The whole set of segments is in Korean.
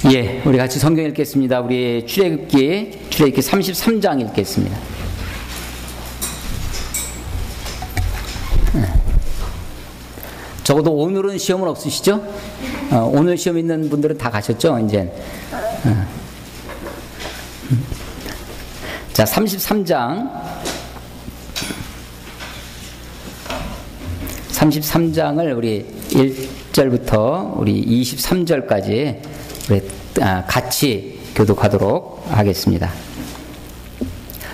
예, 우리 같이 성경 읽겠습니다. 우리 출애굽기 33장 읽겠습니다. 적어도 오늘은 시험은 없으시죠? 오늘 시험 있는 분들은 다 가셨죠? 이제. 자, 33장을 우리 1절부터 우리 23절까지 우리 같이 교독하도록 하겠습니다.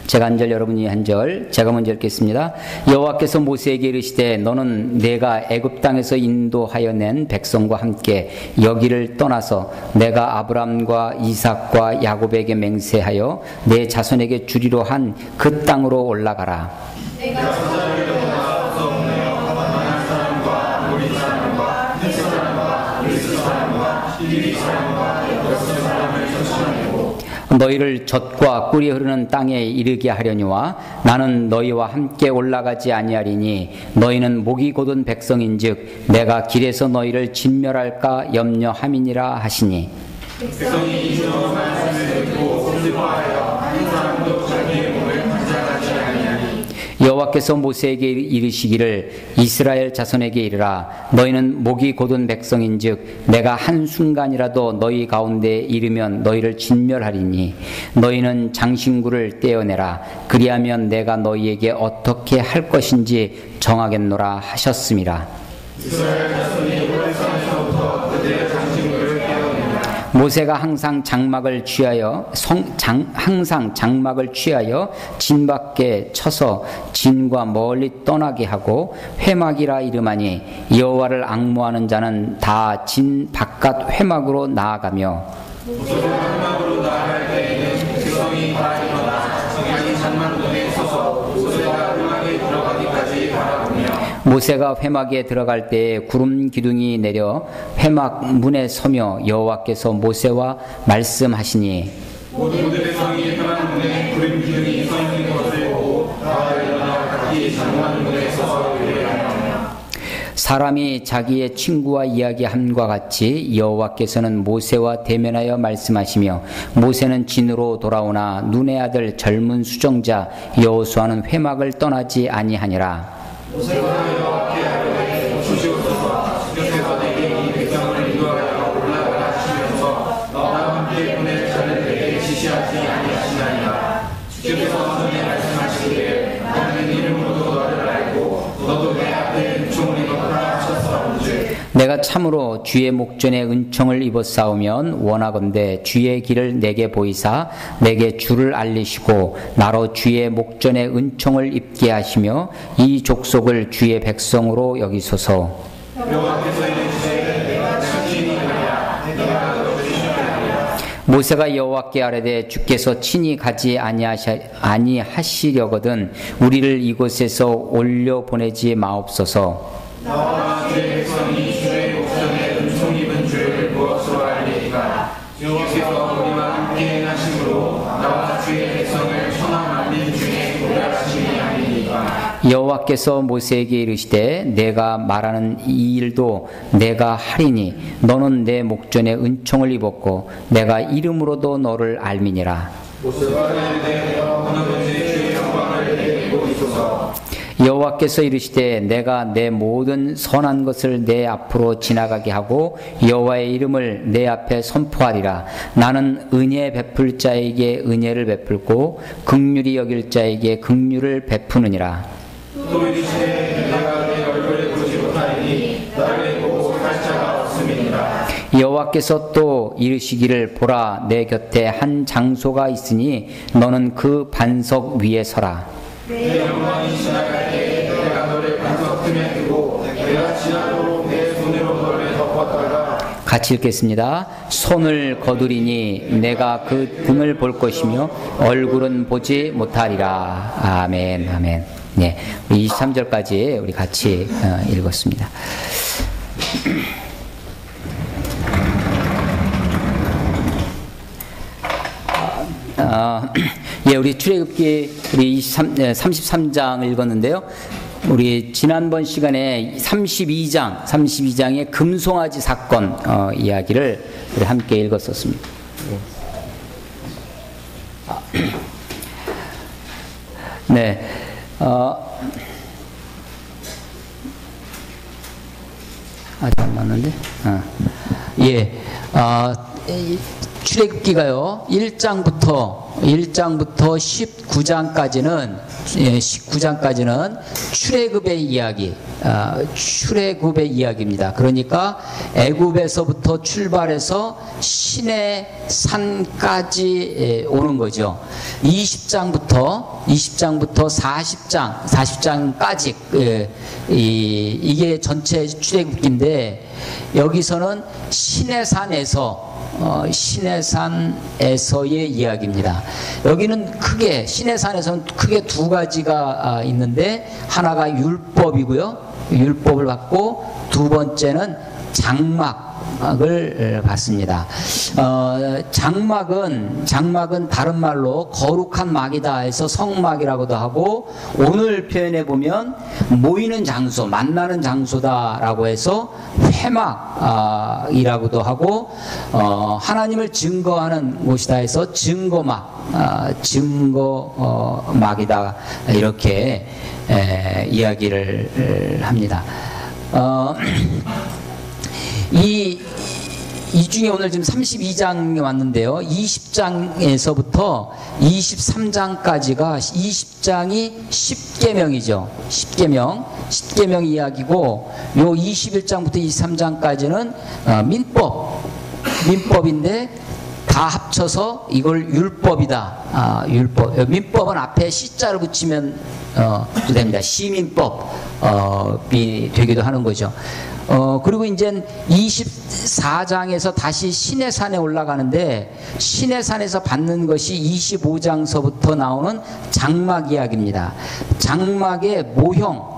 제가 한 절, 여러분이 한 절, 제가 먼저 읽겠습니다. 여호와께서 모세에게 이르시되 너는 내가 애굽 땅에서 인도하여 낸 백성과 함께 여기를 떠나서 내가 아브람과 이삭과 야곱에게 맹세하여 내 자손에게 주리로 한 그 땅으로 올라가라. 너희를 젖과 꿀이 흐르는 땅에 이르게 하려니와 나는 너희와 함께 올라가지 아니하리니 너희는 목이 곧은 백성인즉 내가 길에서 너희를 진멸할까 염려함이니라 하시니. 백성이 이 말씀을 듣고 슬퍼하여 한 사람도 자기의 몸을 가져가지 아니하니. 여호와께서 모세에게 이르시기를 이스라엘 자손에게 이르라. 너희는 목이 곧은 백성인즉 내가 한순간이라도 너희 가운데 이르면 너희를 진멸하리니 너희는 장신구를 떼어내라. 그리하면 내가 너희에게 어떻게 할 것인지 정하겠노라 하셨음이라. 이스라엘 자손이 호렙산에서부터 그들의 장신구를 떼어내라. 모세가 항상 장막을 취하여 진 밖에 쳐서 진과 멀리 떠나게 하고 회막이라 이름하니 여호와를 앙모하는 자는 다 진 바깥 회막으로 나아가며. 모세가 회막으로 나아갈 때에는 백성이 다 일어나 자기 장막문에 서서 모세가 회막에 들어가기까지 바라보며. 모세가 회막에 들어갈 때에 구름 기둥이 내려 회막 문에 서며 여호와께서 모세와 말씀하시니. 모든 백성이 회막 문에 구름 기둥이 서 있는 것을 보고 다 일어나 각기 장막 문에 서서 예배하며. 사람이 자기의 친구와 이야기함과 같이 여호와께서는 모세와 대면하여 말씀하시며 모세는 진으로 돌아오나 눈의 아들 젊은 수정자 여호수아는 회막을 떠나지 아니하니라. 모세가 여호와께 아뢰되 주시옵소서. 주께서 내게 이 백성을 인도하여 올라가라 하시면서 나와 함께 보낼 자를 내게 지시하지 아니하시나이다. 주께서 전에 말씀하시기를 나는 이름으로도 너를 알고 너도 내 앞에 은총을 입었다 하셨사온즉 내가 참으로 주의 목전에 은총을 입었사오면 원하건대 주의 길을 내게 보이사 내게 주를 알리시고 나로 주의 목전에 은총을 입게 하시며 이 족속을 주의 백성으로 여기소서. 여호와께서 이르시되 내가 친히 가랴 내가 너를 인도하리라. 모세가 여호와께 아뢰되 주께서 친히 가지 아니하시려거든 우리를 이곳에서 올려 보내지 마옵소서. 나와 주의 백성이 주의 목전에 은총 입은 줄을 무엇으로 알리리까. 여호와께서 우리와 함께 행하심으로 나와 주의 백성을 천하 만민 중에 구별하심이 아니니까. 여호와께서 모세에게 이르시되 내가 말하는 이 일도 내가 하리니 너는 내 목전에 은총을 입었고 내가 이름으로도 너를 알미니라. 모세가 이르되 하나님의 주의 영광을 내게 보이소서. 여호와께서 이르시되 내가 내 모든 선한 것을 내 앞으로 지나가게 하고 여호와의 이름을 내 앞에 선포하리라. 나는 은혜 베풀 자에게 은혜를 베풀고 긍휼히 여길 자에게 긍휼을 베푸느니라. 또 이르시되 내가 내 얼굴을 보지 못하리니 나를 보고 살 자가 없음이니라. 여호와께서 또 이르시기를 보라 내 곁에 한 장소가 있으니 너는 그 반석 위에 서라. 내 영광이 지나갈 때에 내가 너를 반석 틈에 두고 내가 지나도록 내 손으로 너를 덮었다가. 같이 읽겠습니다. 손을 거두리니 내가 그 등을 볼 것이며 얼굴은 보지 못하리라. 아멘. 아멘. 네, 23절까지 우리 같이 읽었습니다. 예, 우리 출애굽기 우리 33장 읽었는데요. 우리 지난번 시간에 32장의 금송아지 사건 이야기를 우리 함께 읽었었습니다. 네, 아직 안 맞는데? 예, 출애굽기가요 1장부터 19장까지는 출애굽의 이야기, 출애굽의 이야기입니다. 그러니까 애굽에서부터 출발해서 시내 산까지 오는 거죠. 20장부터 40장까지 이게 전체 출애굽기인데, 여기서는 시내산에서의 이야기입니다. 여기는 시내산에서는 크게 두 가지가 있는데, 하나가 율법이고요. 율법을 받고, 두 번째는 장막을 받습니다. 장막은 다른 말로 거룩한 막이다 해서 성막이라고도 하고, 오늘 표현해 보면 모이는 장소, 만나는 장소다라고 해서 회막이라고도 하고, 하나님을 증거하는 곳이다 해서 증거막이다, 이렇게 이야기를 합니다. 이 중에 오늘 지금 32장에 왔는데요. 20장에서부터 23장까지가 20장이 10계명이죠. 10계명 이야기고, 요 21장부터 23장까지는 민법인데 다 합쳐서 이걸 율법이다. 율법. 민법은 앞에 시자를 붙이면 됩니다. 시민법이 되기도 하는 거죠. 그리고 이제 24장에서 다시 시내산에 올라가는데, 시내산에서 받는 것이 25장서부터 나오는 장막 이야기입니다. 장막의 모형,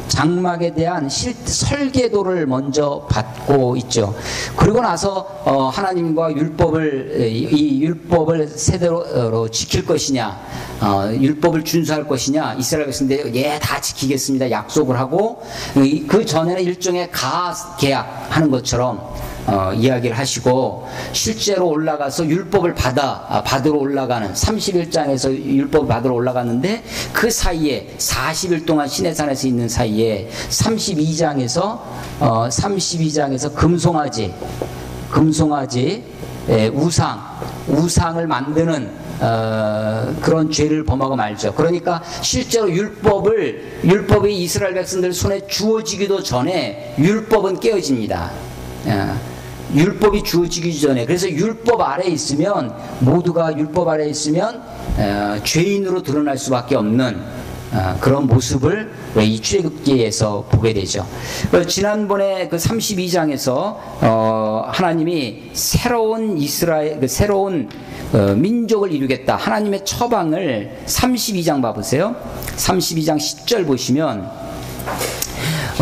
장막에 대한 설계도를 먼저 받고 있죠. 그리고 나서 하나님과 이 율법을 세대로 지킬 것이냐, 율법을 준수할 것이냐, 이스라엘 백성들이 다 지키겠습니다 약속을 하고, 그 전에는 일종의 가계약하는 것처럼 이야기를 하시고, 실제로 올라가서 율법을 받으러 올라가는 31장에서 율법을 받으러 올라갔는데, 그 사이에 40일 동안 시내산에서 있는 사이에 32장에서 금송아지 우상을 만드는 그런 죄를 범하고 말죠. 그러니까 실제로 율법이 이스라엘 백성들 손에 주어지기도 전에 율법은 깨어집니다. 율법이 주어지기 전에. 그래서 모두가 율법 아래에 있으면 죄인으로 드러날 수밖에 없는 그런 모습을 이 출애굽기에서 보게 되죠. 지난번에 그 32장에서 하나님이 새로운 민족을 이루겠다, 하나님의 처방을 32장 봐보세요. 32장 10절 보시면,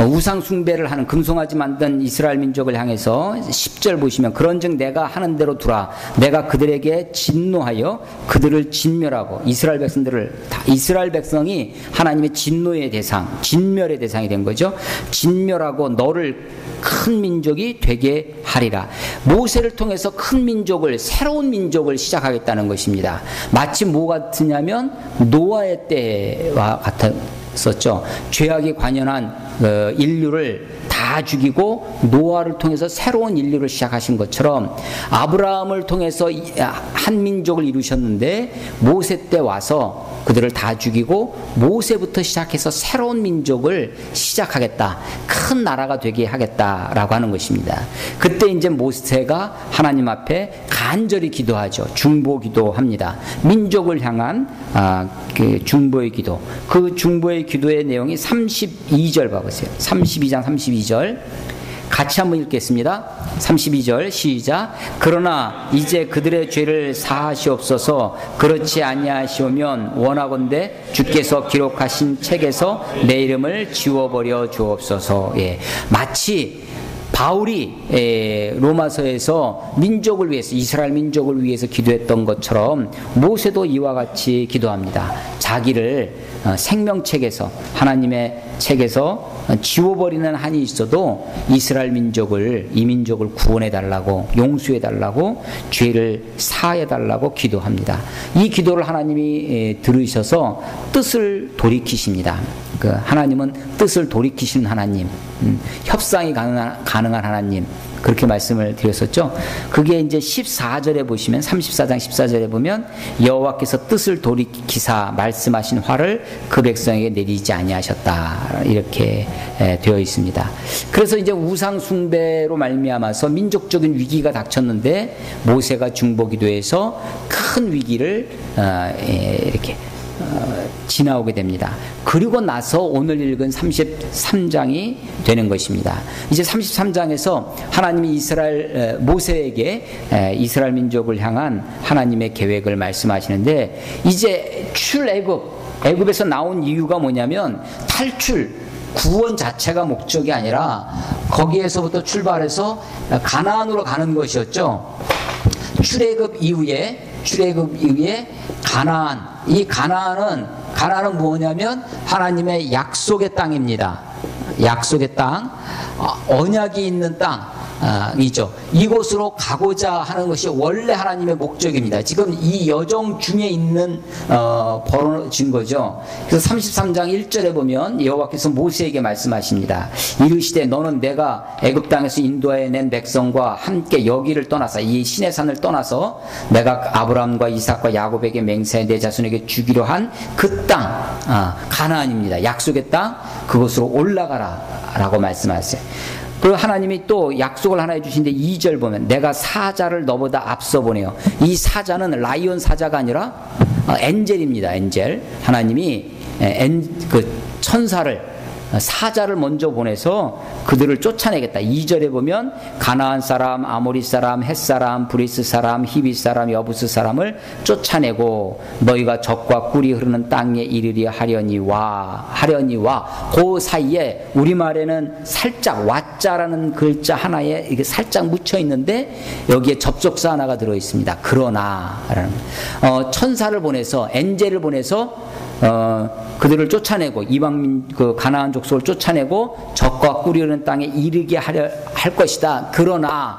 우상 숭배를 하는 금송아지 만든 이스라엘 민족을 향해서 10절 보시면, 그런즉 내가 하는 대로 두라. 내가 그들에게 진노하여 그들을 진멸하고. 이스라엘 백성이 하나님의 진노의 대상, 진멸의 대상이 된 거죠. 진멸하고 너를 큰 민족이 되게 하리라. 모세를 통해서 새로운 민족을 시작하겠다는 것입니다. 마치 뭐 같으냐면 노아의 때와 같았었죠. 죄악에 관연한 인류를 다 죽이고 노아를 통해서 새로운 인류를 시작하신 것처럼, 아브라함을 통해서 한 민족을 이루셨는데, 모세 때 와서 그들을 다 죽이고 모세부터 시작해서 새로운 민족을 시작하겠다, 큰 나라가 되게 하겠다라고 하는 것입니다. 그때 이제 모세가 하나님 앞에 간절히 기도하죠. 중보 기도합니다. 민족을 향한 그 중보의 기도. 그 중보의 기도의 내용이 32절 봐보세요. 32장 32절 같이 한번 읽겠습니다. 32절 시작. 그러나 이제 그들의 죄를 사하시옵소서. 그렇지 아니하시오면 원하건대 주께서 기록하신 책에서 내 이름을 지워버려 주옵소서. 마치 바울이 로마서에서 민족을 위해서, 이스라엘 민족을 위해서 기도했던 것처럼 모세도 이와 같이 기도합니다. 자기를 생명책에서, 하나님의 책에서 지워버리는 한이 있어도 이스라엘 민족을, 이 민족을 구원해달라고, 용서해달라고, 죄를 사해달라고 기도합니다. 이 기도를 하나님이 들으셔서 뜻을 돌이키십니다. 하나님은 뜻을 돌이키시는 하나님, 협상이 가능한 하나님, 그렇게 말씀을 드렸었죠. 그게 이제 14절에 보시면, 34장 14절에 보면 여호와께서 뜻을 돌이키사 말씀하신 화를 그 백성에게 내리지 아니하셨다, 이렇게 되어 있습니다. 그래서 이제 우상 숭배로 말미암아서 민족적인 위기가 닥쳤는데 모세가 중보기도해서 큰 위기를 이렇게 지나오게 됩니다. 그리고 나서 오늘 읽은 33장이 되는 것입니다. 이제 33장에서 하나님이 모세에게 이스라엘 민족을 향한 하나님의 계획을 말씀하시는데, 이제 애굽에서 나온 이유가 뭐냐면 탈출, 구원 자체가 목적이 아니라 거기에서부터 출발해서 가나안으로 가는 것이었죠. 출애굽 이후에 가나안, 이 가나안은 뭐냐면 하나님의 약속의 땅입니다. 약속의 땅, 언약이 있는 땅이죠. 이곳으로 가고자 하는 것이 원래 하나님의 목적입니다. 지금 이 여정 중에 있는 벌어진 거죠. 그래서 33장 1절에 보면 여호와께서 모세에게 말씀하십니다. 이르시되 너는 내가 애굽 땅에서 인도해 낸 백성과 함께 여기를 떠나서, 이 시내산을 떠나서 내가 아브라함과 이삭과 야곱에게 맹세해 내 자손에게 주기로 한 그 땅, 가나안입니다. 약속의 땅, 그곳으로 올라가라 라고 말씀하세요. 그 하나님이 또 약속을 하나 해주신데 2절 보면 내가 사자를 너보다 앞서 보내요. 이 사자는 라이온 사자가 아니라 엔젤입니다. 엔젤. 하나님이 천사를, 사자를 먼저 보내서 그들을 쫓아내겠다. 2절에 보면 가나안 사람, 아모리 사람, 헷 사람, 브리스 사람, 히비 사람, 여부스 사람을 쫓아내고 너희가 적과 꿀이 흐르는 땅에 이르리 하려니와 그 사이에 우리말에는 살짝 와자라는 글자 하나에 이게 살짝 묻혀 있는데 여기에 접속사 하나가 들어 있습니다. 그러나라는 천사를 보내서, 엔젤을 보내서 그들을 쫓아내고, 이방민 가나안 족속을 쫓아내고 적과 꿀이 흐르는 땅에 이르게 할 것이다. 그러나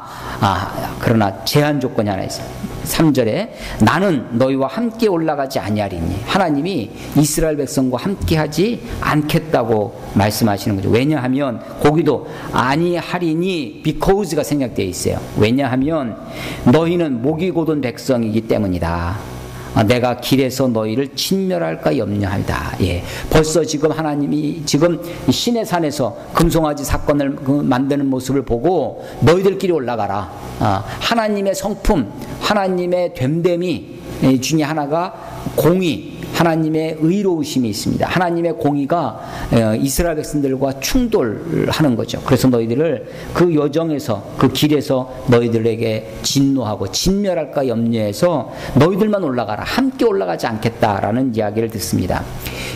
제한 조건이 하나 있어요. 3절에 나는 너희와 함께 올라가지 아니하리니, 하나님이 이스라엘 백성과 함께 하지 않겠다고 말씀하시는 거죠. 왜냐하면 거기도 아니하리니 because가 생략되어 있어요. 왜냐하면 너희는 목이 곧은 백성이기 때문이다. 내가 길에서 너희를 진멸할까 염려하다. 벌써 지금 하나님이 지금 시내산에서 금송아지 사건을 만드는 모습을 보고 너희들끼리 올라가라. 하나님의 성품, 하나님의 됨됨이 중에 하나가 공의, 하나님의 의로우심이 있습니다. 하나님의 공의가 이스라엘 백성들과 충돌하는 거죠. 그래서 너희들을 그 여정에서, 그 길에서 너희들에게 진노하고 진멸할까 염려해서 너희들만 올라가라, 함께 올라가지 않겠다라는 이야기를 듣습니다.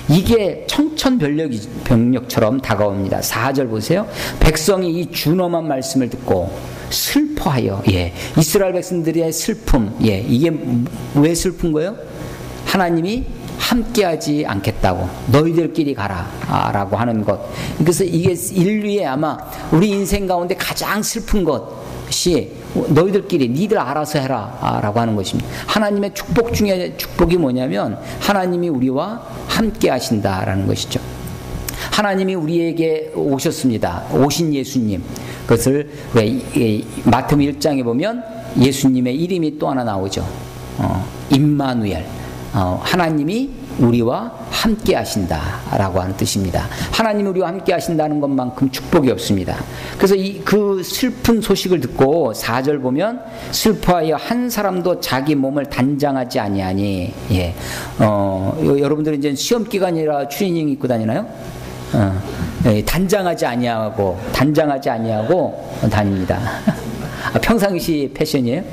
이게 청천벽력처럼 다가옵니다. 4절 보세요. 백성이 이 준엄한 말씀을 듣고 슬퍼하여, 이스라엘 백성들의 슬픔, 이게 왜 슬픈 거예요? 하나님이 함께하지 않겠다고, 너희들끼리 가라 라고 하는 것. 그래서 이게 인류의 아마 우리 인생 가운데 가장 슬픈 것이 너희들끼리 니들 알아서 해라 라고 하는 것입니다. 하나님의 축복 중에 축복이 뭐냐면 하나님이 우리와 함께 하신다라는 것이죠. 하나님이 우리에게 오셨습니다. 오신 예수님, 그것을 마태복음 1장에 보면 예수님의 이름이 또 하나 나오죠. 임마누엘, 하나님이 우리와 함께 하신다라고 하는 뜻입니다. 하나님이 우리와 함께 하신다는 것만큼 축복이 없습니다. 그래서 그 슬픈 소식을 듣고 4절 보면 슬퍼하여 한 사람도 자기 몸을 단장하지 아니하니, 여러분들은 이제 시험 기간이라 추리닝 입고 다니나요? 단장하지 아니하고 다닙니다. 평상시 패션이에요.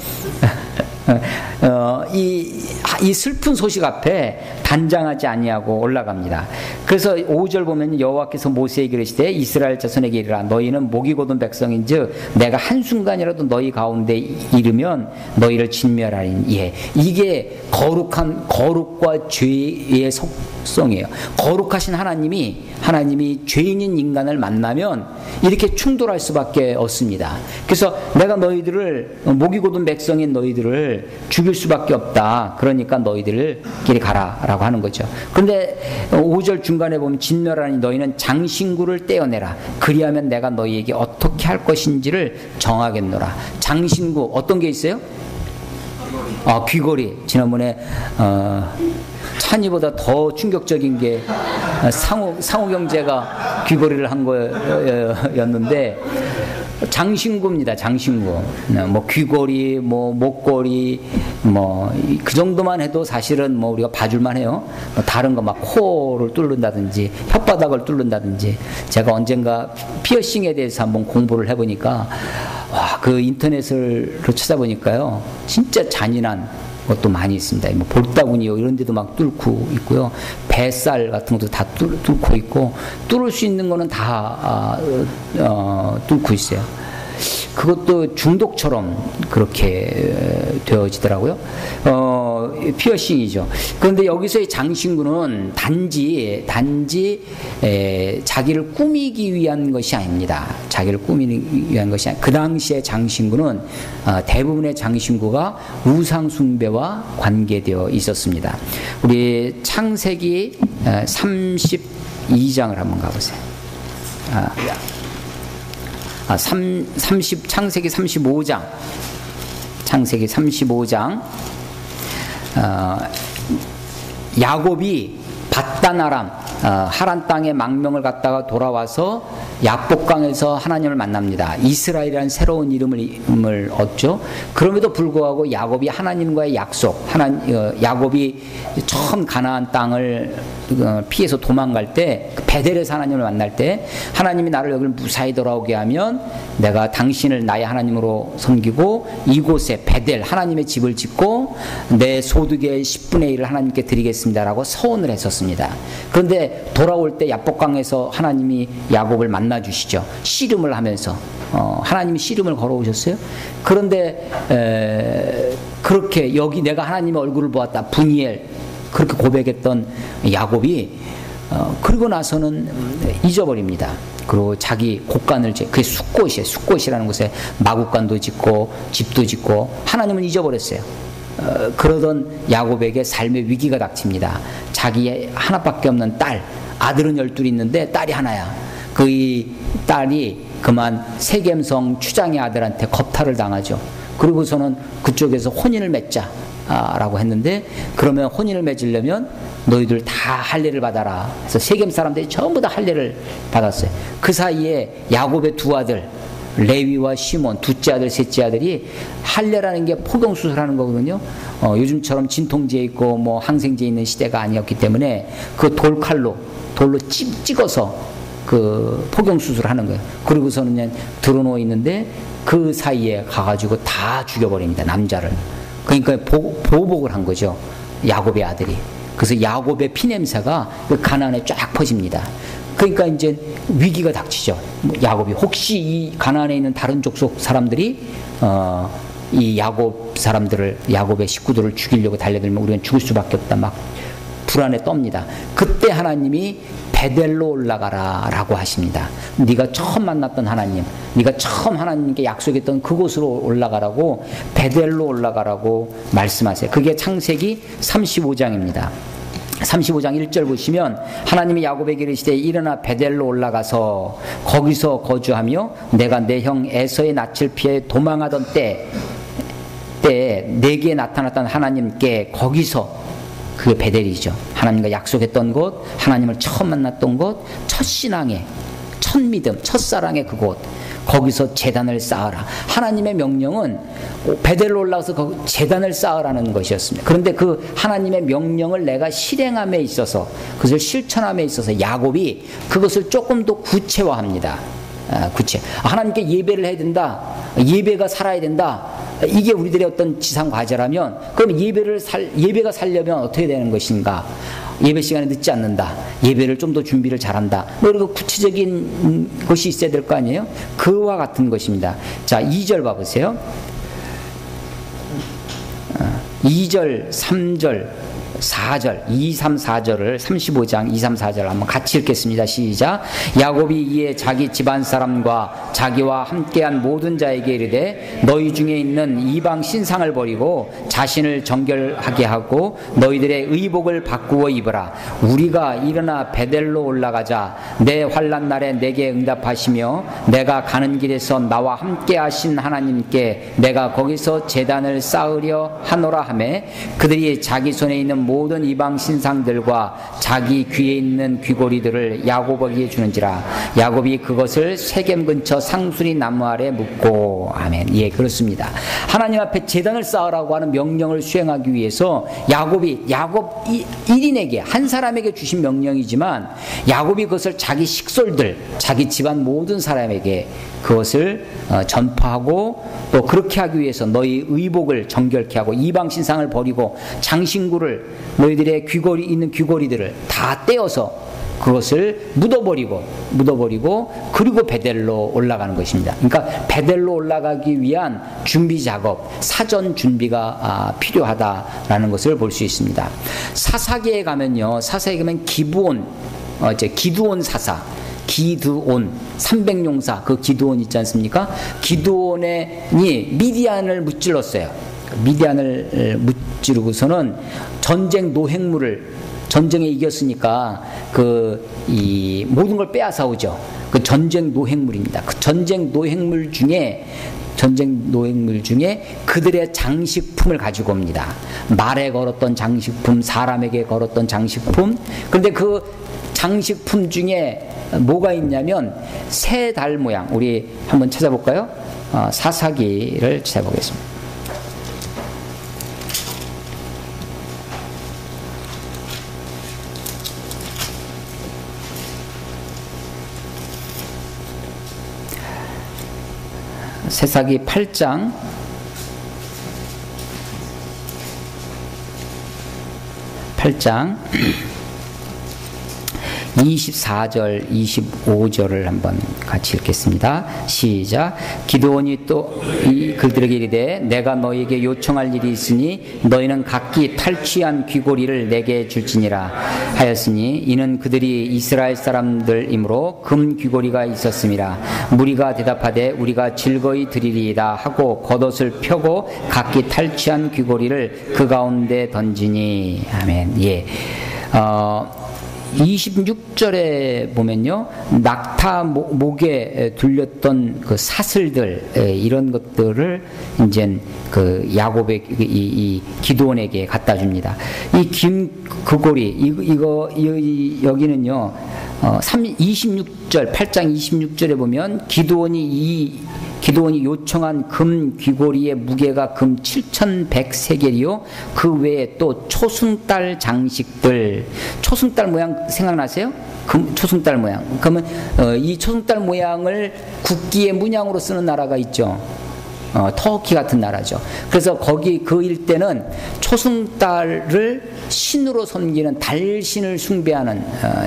이 슬픈 소식 앞에 단장하지 아니하고 올라갑니다. 그래서 5절 보면 여호와께서 모세에게 이르시되 이스라엘 자손에게 이르라 너희는 목이 곧은 백성인즉 내가 한순간이라도 너희 가운데 이르면 너희를 진멸하리니 이게 거룩과 죄의 속성이에요. 거룩하신 하나님이 죄인인 인간을 만나면 이렇게 충돌할 수밖에 없습니다. 그래서 내가 너희들을 목이 곧은 백성인 너희들을 죽일 수밖에 없다. 그러니까 너희들을 길이 가라라고 하는 거죠. 그런데 5절 중간에 보면 진멸하니 너희는 장신구를 떼어내라. 그리하면 내가 너희에게 어떻게 할 것인지를 정하겠노라. 장신구 어떤 게 있어요? 귀걸이. 지난번에 찬이보다 더 충격적인 게 상호경제가 귀걸이를 한 거였는데 장신구입니다. 장신구. 뭐 귀걸이, 뭐 목걸이, 뭐 그 정도만 해도 사실은 뭐 우리가 봐줄만 해요. 다른 거 막 코를 뚫는다든지 혓바닥을 뚫는다든지. 제가 언젠가 피어싱에 대해서 한번 공부를 해보니까 그 인터넷을 찾아보니까요 진짜 잔인한 것도 많이 있습니다. 뭐 볼따구니 이런 데도 막 뚫고 있고요. 뱃살 같은 것도 다 뚫고 있고 뚫을 수 있는 거는 다 뚫고 있어요. 그것도 중독처럼 그렇게 되어지더라고요. 피어싱이죠. 그런데 여기서의 장신구는 단지 자기를 꾸미기 위한 것이 아닙니다. 자기를 꾸미기 위한 것이 아니라 그 당시의 장신구는 대부분의 장신구가 우상 숭배와 관계되어 있었습니다. 우리 창세기 32장을 한번 가보세요. 창세기 35장. 창세기 35장. 야곱이 밧단 하란 땅에 망명을 갔다가 돌아와서 야복강에서 하나님을 만납니다. 이스라엘이라는 새로운 이름을 얻죠. 그럼에도 불구하고 야곱이 하나님과의 약속, 야곱이 처음 가나안 땅을 피해서 도망갈 때 베델에서 하나님을 만날 때 하나님이 나를 여기를 무사히 돌아오게 하면 내가 당신을 나의 하나님으로 섬기고 이곳에 베델 하나님의 집을 짓고 내 소득의 10분의 1을 하나님께 드리겠습니다라고 서원을 했었습니다. 그런데 돌아올 때 야복강에서 하나님이 야곱을 만나 주시죠. 씨름을 하면서 하나님이 씨름을 걸어오셨어요. 그런데 그렇게 여기 내가 하나님의 얼굴을 보았다 분이엘 그렇게 고백했던 야곱이 그리고 나서는 잊어버립니다. 그리고 자기 곡간을 그게 숫곳이에요. 숫곳이라는 곳에 마구간도 짓고 집도 짓고 하나님은 잊어버렸어요. 그러던 야곱에게 삶의 위기가 닥칩니다. 자기 하나밖에 없는 딸, 아들은 12이 있는데 딸이 하나야. 그 딸이 그만 세겜성 추장의 아들한테 겁탈을 당하죠. 그리고서는 그쪽에서 혼인을 맺자라고 했는데 그러면 혼인을 맺으려면 너희들 다 할례를 받아라. 그래서 세겜 사람들이 전부 다 할례를 받았어요. 그 사이에 야곱의 두 아들 레위와 시몬 둘째 아들 셋째 아들이 할례라는 게 포경수술하는 거거든요. 요즘처럼 진통제 있고 뭐 항생제 있는 시대가 아니었기 때문에 그 돌로 찍어서 그 포경수술하는 거예요. 그리고서는 그냥 드러누워 있는데 그 사이에 가가지고 다 죽여버립니다. 남자를. 그러니까 보복을 한 거죠. 야곱의 아들이. 그래서 야곱의 피냄새가 그 가나안에 쫙 퍼집니다. 그러니까 이제 위기가 닥치죠. 야곱이 혹시 이 가나안에 있는 다른 족속 사람들이 이 야곱의 식구들을 죽이려고 달려들면 우리는 죽을 수밖에 없다. 막 불안에 떱니다. 그때 하나님이 베델로 올라가라 라고 하십니다. 네가 처음 만났던 하나님, 네가 처음 하나님께 약속했던 그곳으로 올라가라고 베델로 올라가라고 말씀하세요. 그게 창세기 35장입니다. 35장 1절 보시면 하나님이 야곱에게 이르시되 일어나 베델로 올라가서 거기서 거주하며 내가 내 형 에서의 낯을 피해 도망하던 때에 내게 나타났던 하나님께 거기서 그게 베델이죠. 하나님과 약속했던 곳, 하나님을 처음 만났던 곳, 첫 신앙의, 첫 믿음, 첫 사랑의 그곳. 거기서 제단을 쌓아라. 하나님의 명령은 베델로 올라가서 제단을 쌓으라는 것이었습니다. 그런데 그 하나님의 명령을 내가 실행함에 있어서, 그것을 실천함에 있어서 야곱이 그것을 조금 더 구체화합니다. 하나님께 예배를 해야 된다. 예배가 살아야 된다. 이게 우리들의 어떤 지상 과제라면, 그럼 예배가 살려면 어떻게 되는 것인가? 예배 시간에 늦지 않는다. 예배를 좀 더 준비를 잘한다. 뭐 이런 구체적인 것이 있어야 될 거 아니에요? 그와 같은 것입니다. 자, 2절 봐보세요. 2절, 3절, 4절, 2, 3, 4절을 35장 2, 3, 4절 한번 같이 읽겠습니다. 시작. 야곱이 이에 자기 집안 사람과 자기와 함께한 모든 자에게 이르되 너희 중에 있는 이방 신상을 버리고 자신을 정결하게 하고 너희들의 의복을 바꾸어 입으라. 우리가 일어나 베델로 올라가자. 내 환난 날에 내게 응답하시며 내가 가는 길에서 나와 함께 하신 하나님께 내가 거기서 제단을 쌓으려 하노라 하매 그들이 자기 손에 있는 모든 이방 신상들과 자기 귀에 있는 귀고리들을 야곱에게 주는지라. 야곱이 그것을 세겜 근처 상수리 나무 아래 묻고. 아멘. 예, 그렇습니다. 하나님 앞에 제단을 쌓으라고 하는 명령을 수행하기 위해서 야곱 1인에게, 한 사람에게 주신 명령이지만 야곱이 그것을 자기 식솔들, 자기 집안 모든 사람에게 그것을 전파하고, 또 그렇게 하기 위해서 너희 의복을 정결케 하고 이방 신상을 버리고 장신구를, 너희들의 있는 귀고리들을 다 떼어서 그것을 묻어버리고 그리고 베델로 올라가는 것입니다. 그러니까 베델로 올라가기 위한 준비 작업, 사전 준비가 필요하다라는 것을 볼 수 있습니다. 사사기에 가면 기브온, 기드온 사사, 기드온 300용사, 그 기드온 있지 않습니까? 기드온이 미디안을 무찔렀어요. 미디안을 무찌르고서는 전쟁에 이겼으니까 이 모든 걸 빼앗아오죠. 그 전쟁 노획물입니다. 그 전쟁 노획물 중에 그들의 장식품을 가지고 옵니다. 말에 걸었던 장식품, 사람에게 걸었던 장식품. 그런데 그 장식품 중에 뭐가 있냐면 새 달 모양. 우리 한번 찾아볼까요? 사사기를 찾아보겠습니다. 사사기 8장 24절 25절을 한번 같이 읽겠습니다. 시작. 기드온이 또 그들에게 이르되 내가 너희에게 요청할 일이 있으니 너희는 각기 탈취한 귀고리를 내게 줄지니라 하였으니 이는 그들이 이스라엘 사람들이므로 금 귀고리가 있었음이라. 무리가 대답하되 우리가 즐거이 드리리이다 하고 겉옷을 펴고 각기 탈취한 귀고리를 그 가운데 던지니. 아멘. 예. 26절에 보면요, 낙타 목에 둘렸던 그 사슬들, 이런 것들을 이제 그 야곱의 이 기드온에게 갖다 줍니다. 이 긴 그고리, 여기는요, 26절, 8장 26절에 보면 기드온이 요청한 금 귀고리의 무게가 금 7,100세겔이요. 그 외에 또 초승달 장식들, 초승달 모양 생각나세요? 초승달 모양. 그러면 이 초승달 모양을 국기의 문양으로 쓰는 나라가 있죠. 터키 같은 나라죠. 그래서 거기 그 일대는 초승달을 신으로 섬기는 달신을 숭배하는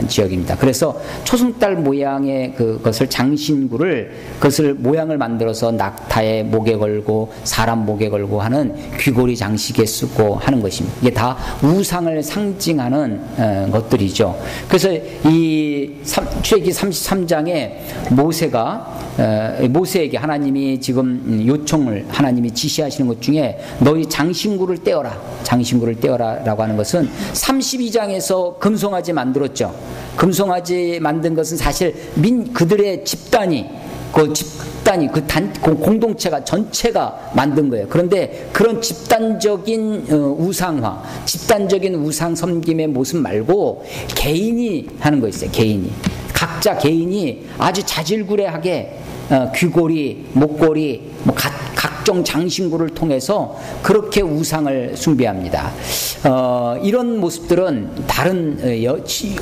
지역입니다. 그래서 초승달 모양의 그것을 장신구를, 그것을 모양을 만들어서 낙타의 목에 걸고 사람 목에 걸고 하는 귀고리 장식에 쓰고 하는 것입니다. 이게 다 우상을 상징하는 것들이죠. 그래서 이 출애굽기 33장에 모세에게 하나님이 지금 하나님이 지시하시는 것 중에 너희 장신구를 떼어라라고 하는 것은 32장에서 금송아지 만들었죠. 금송아지 만든 것은 사실 그들의 집단이 그 공동체가 전체가 만든 거예요. 그런데 그런 집단적인 우상화, 집단적인 우상 섬김의 모습 말고 개인이 하는 거 있어요. 각자 개인이 아주 자질구레하게 귀고리, 목걸이, 각종 장신구를 통해서 그렇게 우상을 숭배합니다. 이런 모습들은 다른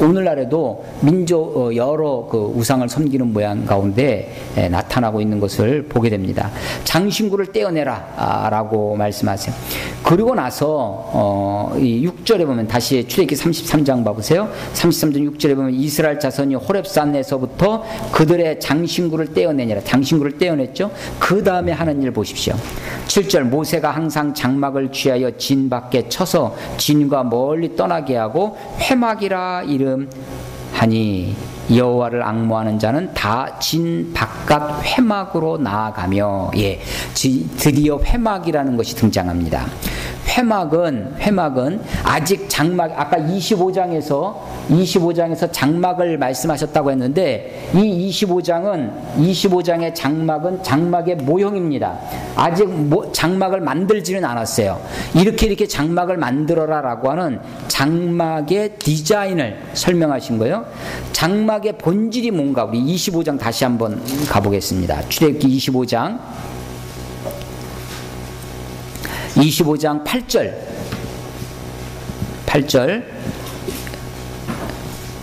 오늘날에도 민족 여러 그 우상을 섬기는 모양 가운데 나타나고 있는 것을 보게 됩니다. 장신구를 떼어내라 라고 말씀하세요. 그리고 나서 이 6절에 보면 다시 출애굽기 33장 봐보세요. 33장 6절에 보면 이스라엘 자손이 호렙산에서부터 그들의 장신구를 떼어내니라. 장신구를 떼어냈죠. 그 다음에 하는 일 보십시오. 7절 모세가 항상 장막을 취하여 진 밖에 쳐서 진과 멀리 떠나게 하고 회막이라 이름하니 여호와를 앙모하는 자는 다 진 바깥 회막으로 나아가며, 예, 드디어 회막이라는 것이 등장합니다. 회막은 아직 장막, 아까 25장에서 장막을 말씀하셨다고 했는데, 이 25장의 장막은 장막의 모형입니다. 아직 장막을 만들지는 않았어요. 이렇게 장막을 만들어라 라고 하는 장막의 디자인을 설명하신 거예요. 장막의 본질이 뭔가, 우리 25장 다시 한번 가보겠습니다. 출애굽기 25장 8절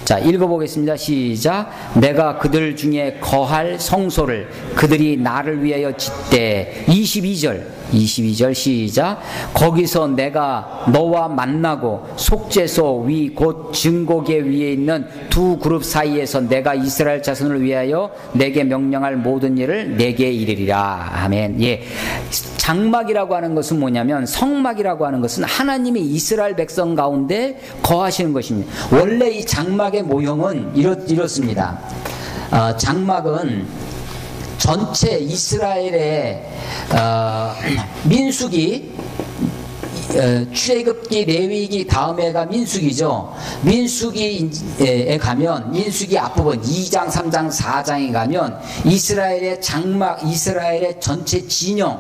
자, 읽어보겠습니다. 시작. 내가 그들 중에 거할 성소를 그들이 나를 위하여 짓되. 22절 시작. 거기서 내가 너와 만나고 속죄소 위 곧 증거계 위에 있는 두 그룹 사이에서 내가 이스라엘 자손을 위하여 내게 명령할 모든 일을 내게 이르리라. 아멘. 예. 장막이라고 하는 것은 뭐냐면, 성막이라고 하는 것은 하나님이 이스라엘 백성 가운데 거하시는 것입니다. 원래 이 장막의 모형은 이렇습니다. 장막은 전체 이스라엘의 민수기, 출애굽기, 레위기 다음에가 민수기죠. 민수기에 가면, 민수기 앞부분 2장, 3장, 4장에 가면 이스라엘의 장막, 이스라엘의 전체 진영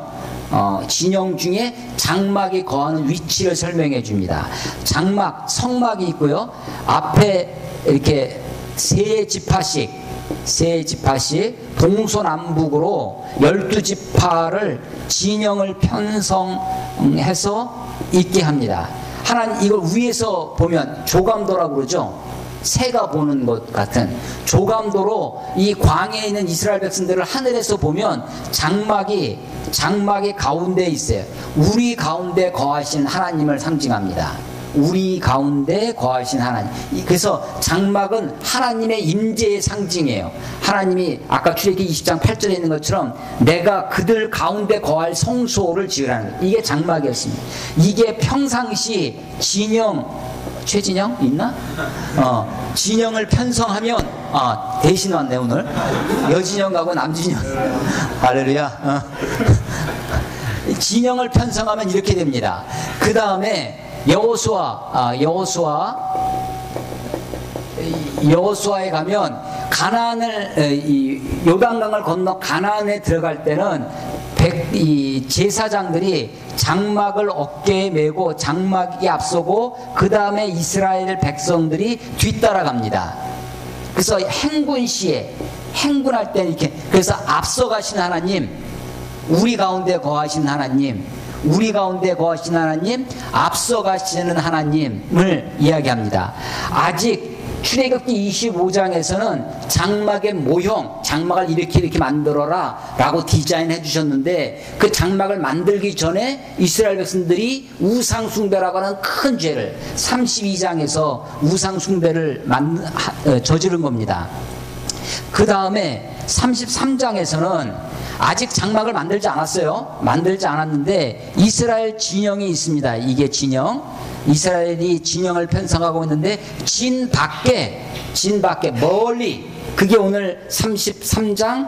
중에 장막이 거하는 위치를 설명해 줍니다. 장막, 성막이 있고요. 앞에 이렇게 세 지파씩 동서남북으로 12지파를 진영을 편성해서 있게 합니다. 하나님, 이걸 위에서 보면 조감도라고 그러죠. 새가 보는 것 같은 조감도로 이 광야에 있는 이스라엘 백성들을 하늘에서 보면 장막이 가운데에 있어요. 우리 가운데 거하신 하나님을 상징합니다. 우리 가운데 거하신 하나님. 그래서 장막은 하나님의 임재의 상징이에요. 하나님이 아까 출애굽기 20장 8절에 있는 것처럼 내가 그들 가운데 거할 성소를 지으라는 거예요. 이게 장막이었습니다. 이게 평상시 최진영 있나? 진영을 편성하면, 대신 왔네 오늘. 여진영 가고 남진영. 할렐루야. 진영을 편성하면 이렇게 됩니다. 그 다음에 여호수아에 가면 요단강을 건너 가나안에 들어갈 때는 제사장들이 장막을 어깨에 메고 장막이 앞서고 그 다음에 이스라엘 백성들이 뒤따라갑니다. 그래서 행군할 때는 이렇게, 그래서 앞서 가신 하나님, 우리 가운데 거하신 하나님, 앞서 가시는 하나님을 이야기합니다. 아직 출애굽기 25장에서는 장막의 모형, 장막을 이렇게 만들어라 라고 디자인해 주셨는데, 그 장막을 만들기 전에 이스라엘 백성들이 우상숭배라고 하는 큰 죄를 32장에서 우상숭배를 저지른 겁니다. 그 다음에 33장에서는 아직 장막을 만들지 않았는데 이스라엘 진영이 있습니다. 이게 이스라엘이 진영을 편성하고 있는데 진 밖에 멀리, 그게 오늘 33장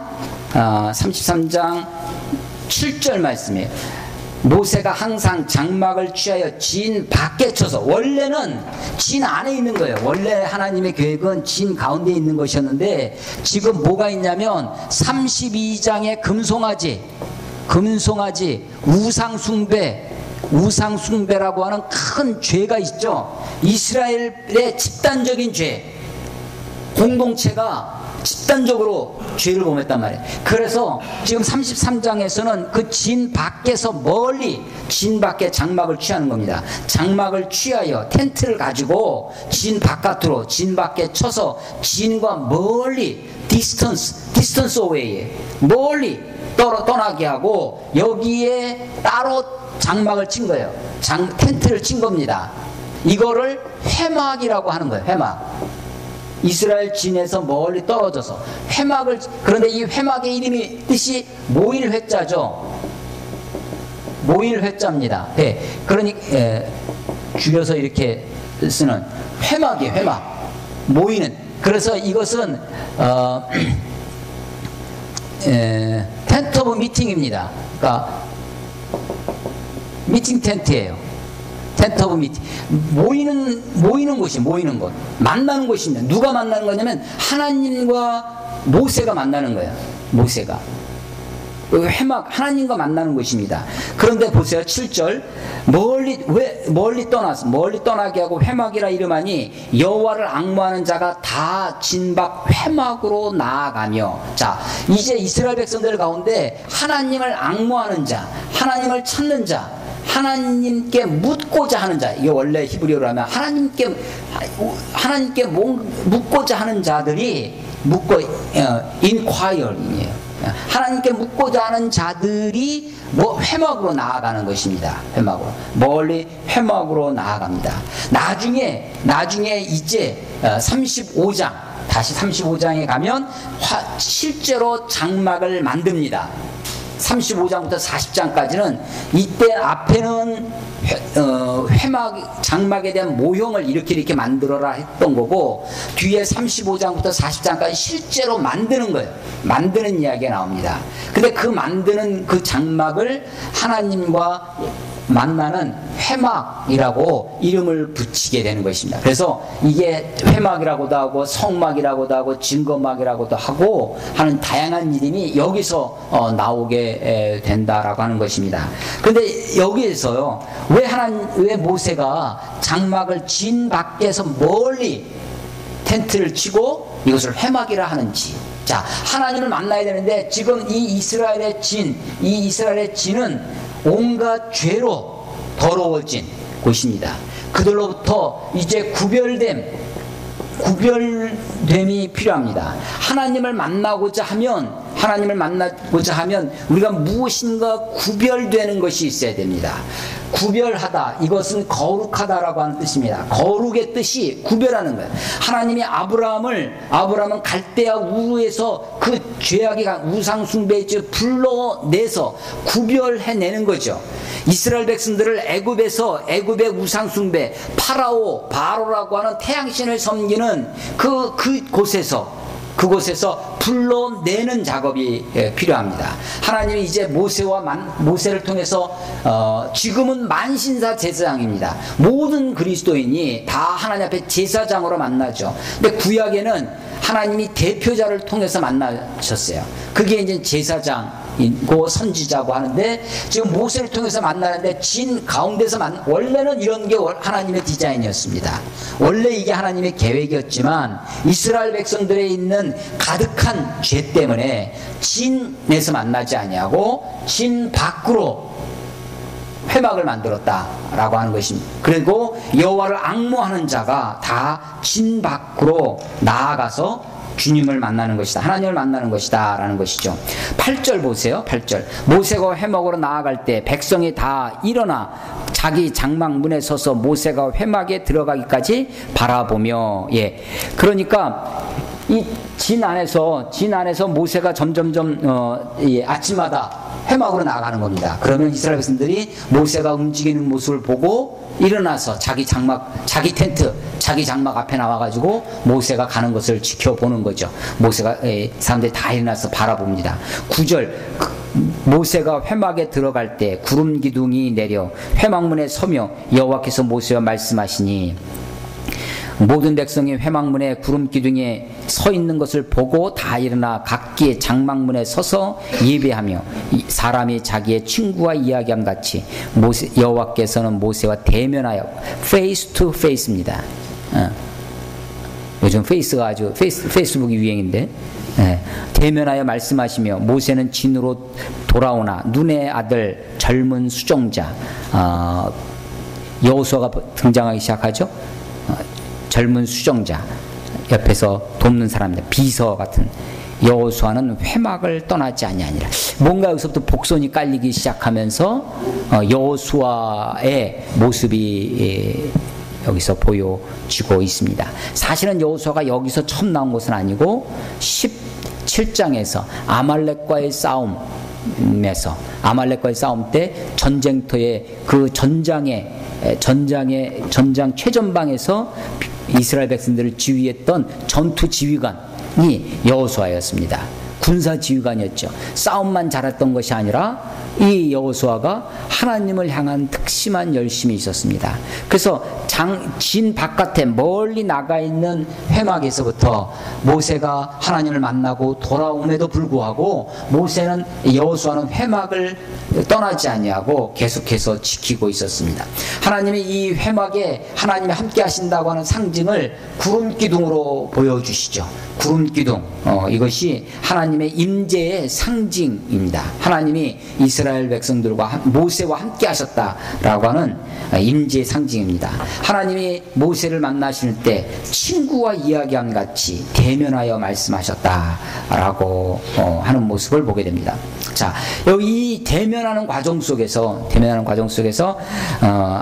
7절 말씀이에요. 모세가 항상 장막을 취하여 진 밖에 쳐서, 원래는 진 안에 있는 거예요. 원래 하나님의 계획은 진 가운데 있는 것이었는데, 지금 뭐가 있냐면 32장의 금송아지 우상숭배라고 하는 큰 죄가 있죠. 이스라엘의 집단적인 죄, 공동체가 집단적으로 죄를 범했단 말이에요. 그래서 지금 33장에서는 그 진 밖에서 멀리 진 밖에 장막을 취하는 겁니다. 장막을 취하여 텐트를 가지고 진 바깥으로 진 밖에 쳐서 진과 멀리 distance away 멀리 떠나게 하고 여기에 따로 장막을 친 거예요. 텐트를 친 겁니다. 이거를 회막이라고 하는 거예요. 회막. 이스라엘 진에서 멀리 떨어져서 회막을, 그런데 이 회막의 이름이 뜻이 모일회자죠. 모일회자입니다. 네, 그러니 줄여서 이렇게 쓰는 회막이에요. 회막. 모이는. 그래서 이것은 텐트 오브 미팅입니다. 그러니까 미팅 텐트예요. 텐트 오브 미팅. 모이는 곳이, 모이는 곳. 만나는 곳입니다. 누가 만나는 거냐면 하나님과 모세가 만나는 거예요. 모세가. 회막, 하나님과 만나는 곳입니다. 그런데 보세요. 7절. 멀리 떠나게 하고 회막이라 이름하니 여호와를 앙모하는 자가 다 진박 회막으로 나아가며. 자, 이제 이스라엘 백성들 가운데 하나님을 앙모하는 자, 하나님을 찾는 자, 하나님께 묻고자 하는 자, 이게 원래 히브리어로 하면 하나님께 묻고자 하는 자들이 inquire이에요. 하나님께 묻고자 하는 자들이 회막으로 나아가는 것입니다. 회막으로. 멀리 회막으로 나아갑니다. 나중에 이제 35장, 다시 35장에 가면 실제로 장막을 만듭니다. 35장부터 40장까지는 이때 앞에는 장막에 대한 모형을 이렇게 만들어라 했던 거고, 뒤에 35장부터 40장까지 실제로 만드는 거예요. 만드는 이야기가 나옵니다. 근데 그 만드는 그 장막을 하나님과 만나는 회막이라고 이름을 붙이게 되는 것입니다. 그래서 이게 회막이라고도 하고 성막이라고도 하고 증거막이라고도 하고 하는 다양한 이름이 여기서 나오게 된다라고 하는 것입니다. 그런데 여기에서요, 왜 모세가 장막을 진 밖에서 멀리 텐트를 치고 이것을 회막이라 하는지. 자, 하나님을 만나야 되는데 지금 이 이스라엘의 진은 온갖 죄로 더러워진 곳입니다. 그들로부터 이제 구별됨이 필요합니다. 하나님을 만나고자 하면 우리가 무엇인가 구별되는 것이 있어야 됩니다. 구별하다, 이것은 거룩하다라고 하는 뜻입니다. 거룩의 뜻이 구별하는 거예요. 하나님이 아브라함은 갈대아 우르에서 그 죄악의 우상 숭배의 죄를 불러내서 구별해내는 거죠. 이스라엘 백성들을 애굽의 우상 숭배, 바로라고 하는 태양신을 섬기는 그곳에서 불러내는 작업이 필요합니다. 하나님이 이제 모세를 통해서 지금은 만신사 제사장입니다. 모든 그리스도인이 다 하나님 앞에 제사장으로 만나죠. 근데 구약에는 하나님이 대표자를 통해서 만나셨어요. 그게 이제 제사장이고 선지자고 하는데, 지금 모세를 통해서 만나는데 진 가운데서 원래는 이런 게 하나님의 디자인이었습니다. 원래 이게 하나님의 계획이었지만 이스라엘 백성들에 있는 가득한 죄 때문에 진에서 만나지 아니하고 진 밖으로 회막을 만들었다라고 하는 것입니다. 그리고 여호와를 앙모하는 자가 다 진 밖으로 나아가서 주님을 만나는 것이다, 하나님을 만나는 것이다 라는 것이죠. 8절 보세요. 8절. 모세가 회막으로 나아갈 때 백성이 다 일어나 자기 장막 문에 서서 모세가 회막에 들어가기까지 바라보며. 그러니까 이 진 안에서 모세가 점점점 아침마다 회막으로 나아가는 겁니다. 그러면 이스라엘 백성들이 모세가 움직이는 모습을 보고 일어나서 자기 텐트, 자기 장막 앞에 나와가지고 모세가 가는 것을 지켜보는 거죠. 사람들이 다 일어나서 바라봅니다. 9절. 모세가 회막에 들어갈 때 구름 기둥이 내려 회막문에 서며 여호와께서 모세와 말씀하시니, 모든 백성이 회막문에 구름 기둥에 서 있는 것을 보고 다 일어나 각기 장막문에 서서 예배하며 사람이 자기의 친구와 이야기함 같이 여호와께서는 모세와 대면하여 face to face입니다. 요즘 페이스북이 유행인데, 대면하여 말씀하시며 모세는 진으로 돌아오나 눈의 아들 젊은 수종자 여호수아가 등장하기 시작하죠. 젊은 수종자 옆에서 돕는 사람들, 비서 같은 여호수아는 회막을 떠나지 아니하니라. 뭔가 여기서부터 복선이 깔리기 시작하면서 여호수아의 모습이 여기서 보여지고 있습니다. 사실은 여호수아가 여기서 처음 나온 것은 아니고 17장에서 아말렉과의 싸움 때 전쟁터의 그 전장 최전방에서 이스라엘 백성들을 지휘했던 전투 지휘관이 여호수아였습니다. 군사 지휘관이었죠. 싸움만 잘했던 것이 아니라 이 여호수아가 하나님을 향한 특심한 열심이 있었습니다. 그래서 진 바깥에 멀리 나가 있는 회막에서부터 모세가 하나님을 만나고 돌아옴에도 불구하고 모세는 여호수아는 회막을 떠나지 아니하고 계속해서 지키고 있었습니다. 하나님이 이 회막에 하나님이 함께 하신다고 하는 상징을 구름 기둥으로 보여주시죠. 구름 기둥, 이것이 하나님의 임재의 상징입니다. 하나님이 이스라엘 백성들과 모세와 함께 하셨다라고 하는 임재의 상징입니다. 하나님이 모세를 만나실 때 친구와 이야기함 같이 대면하여 말씀하셨다라고 하는 모습을 보게 됩니다. 자, 여기 이 대면하는 과정 속에서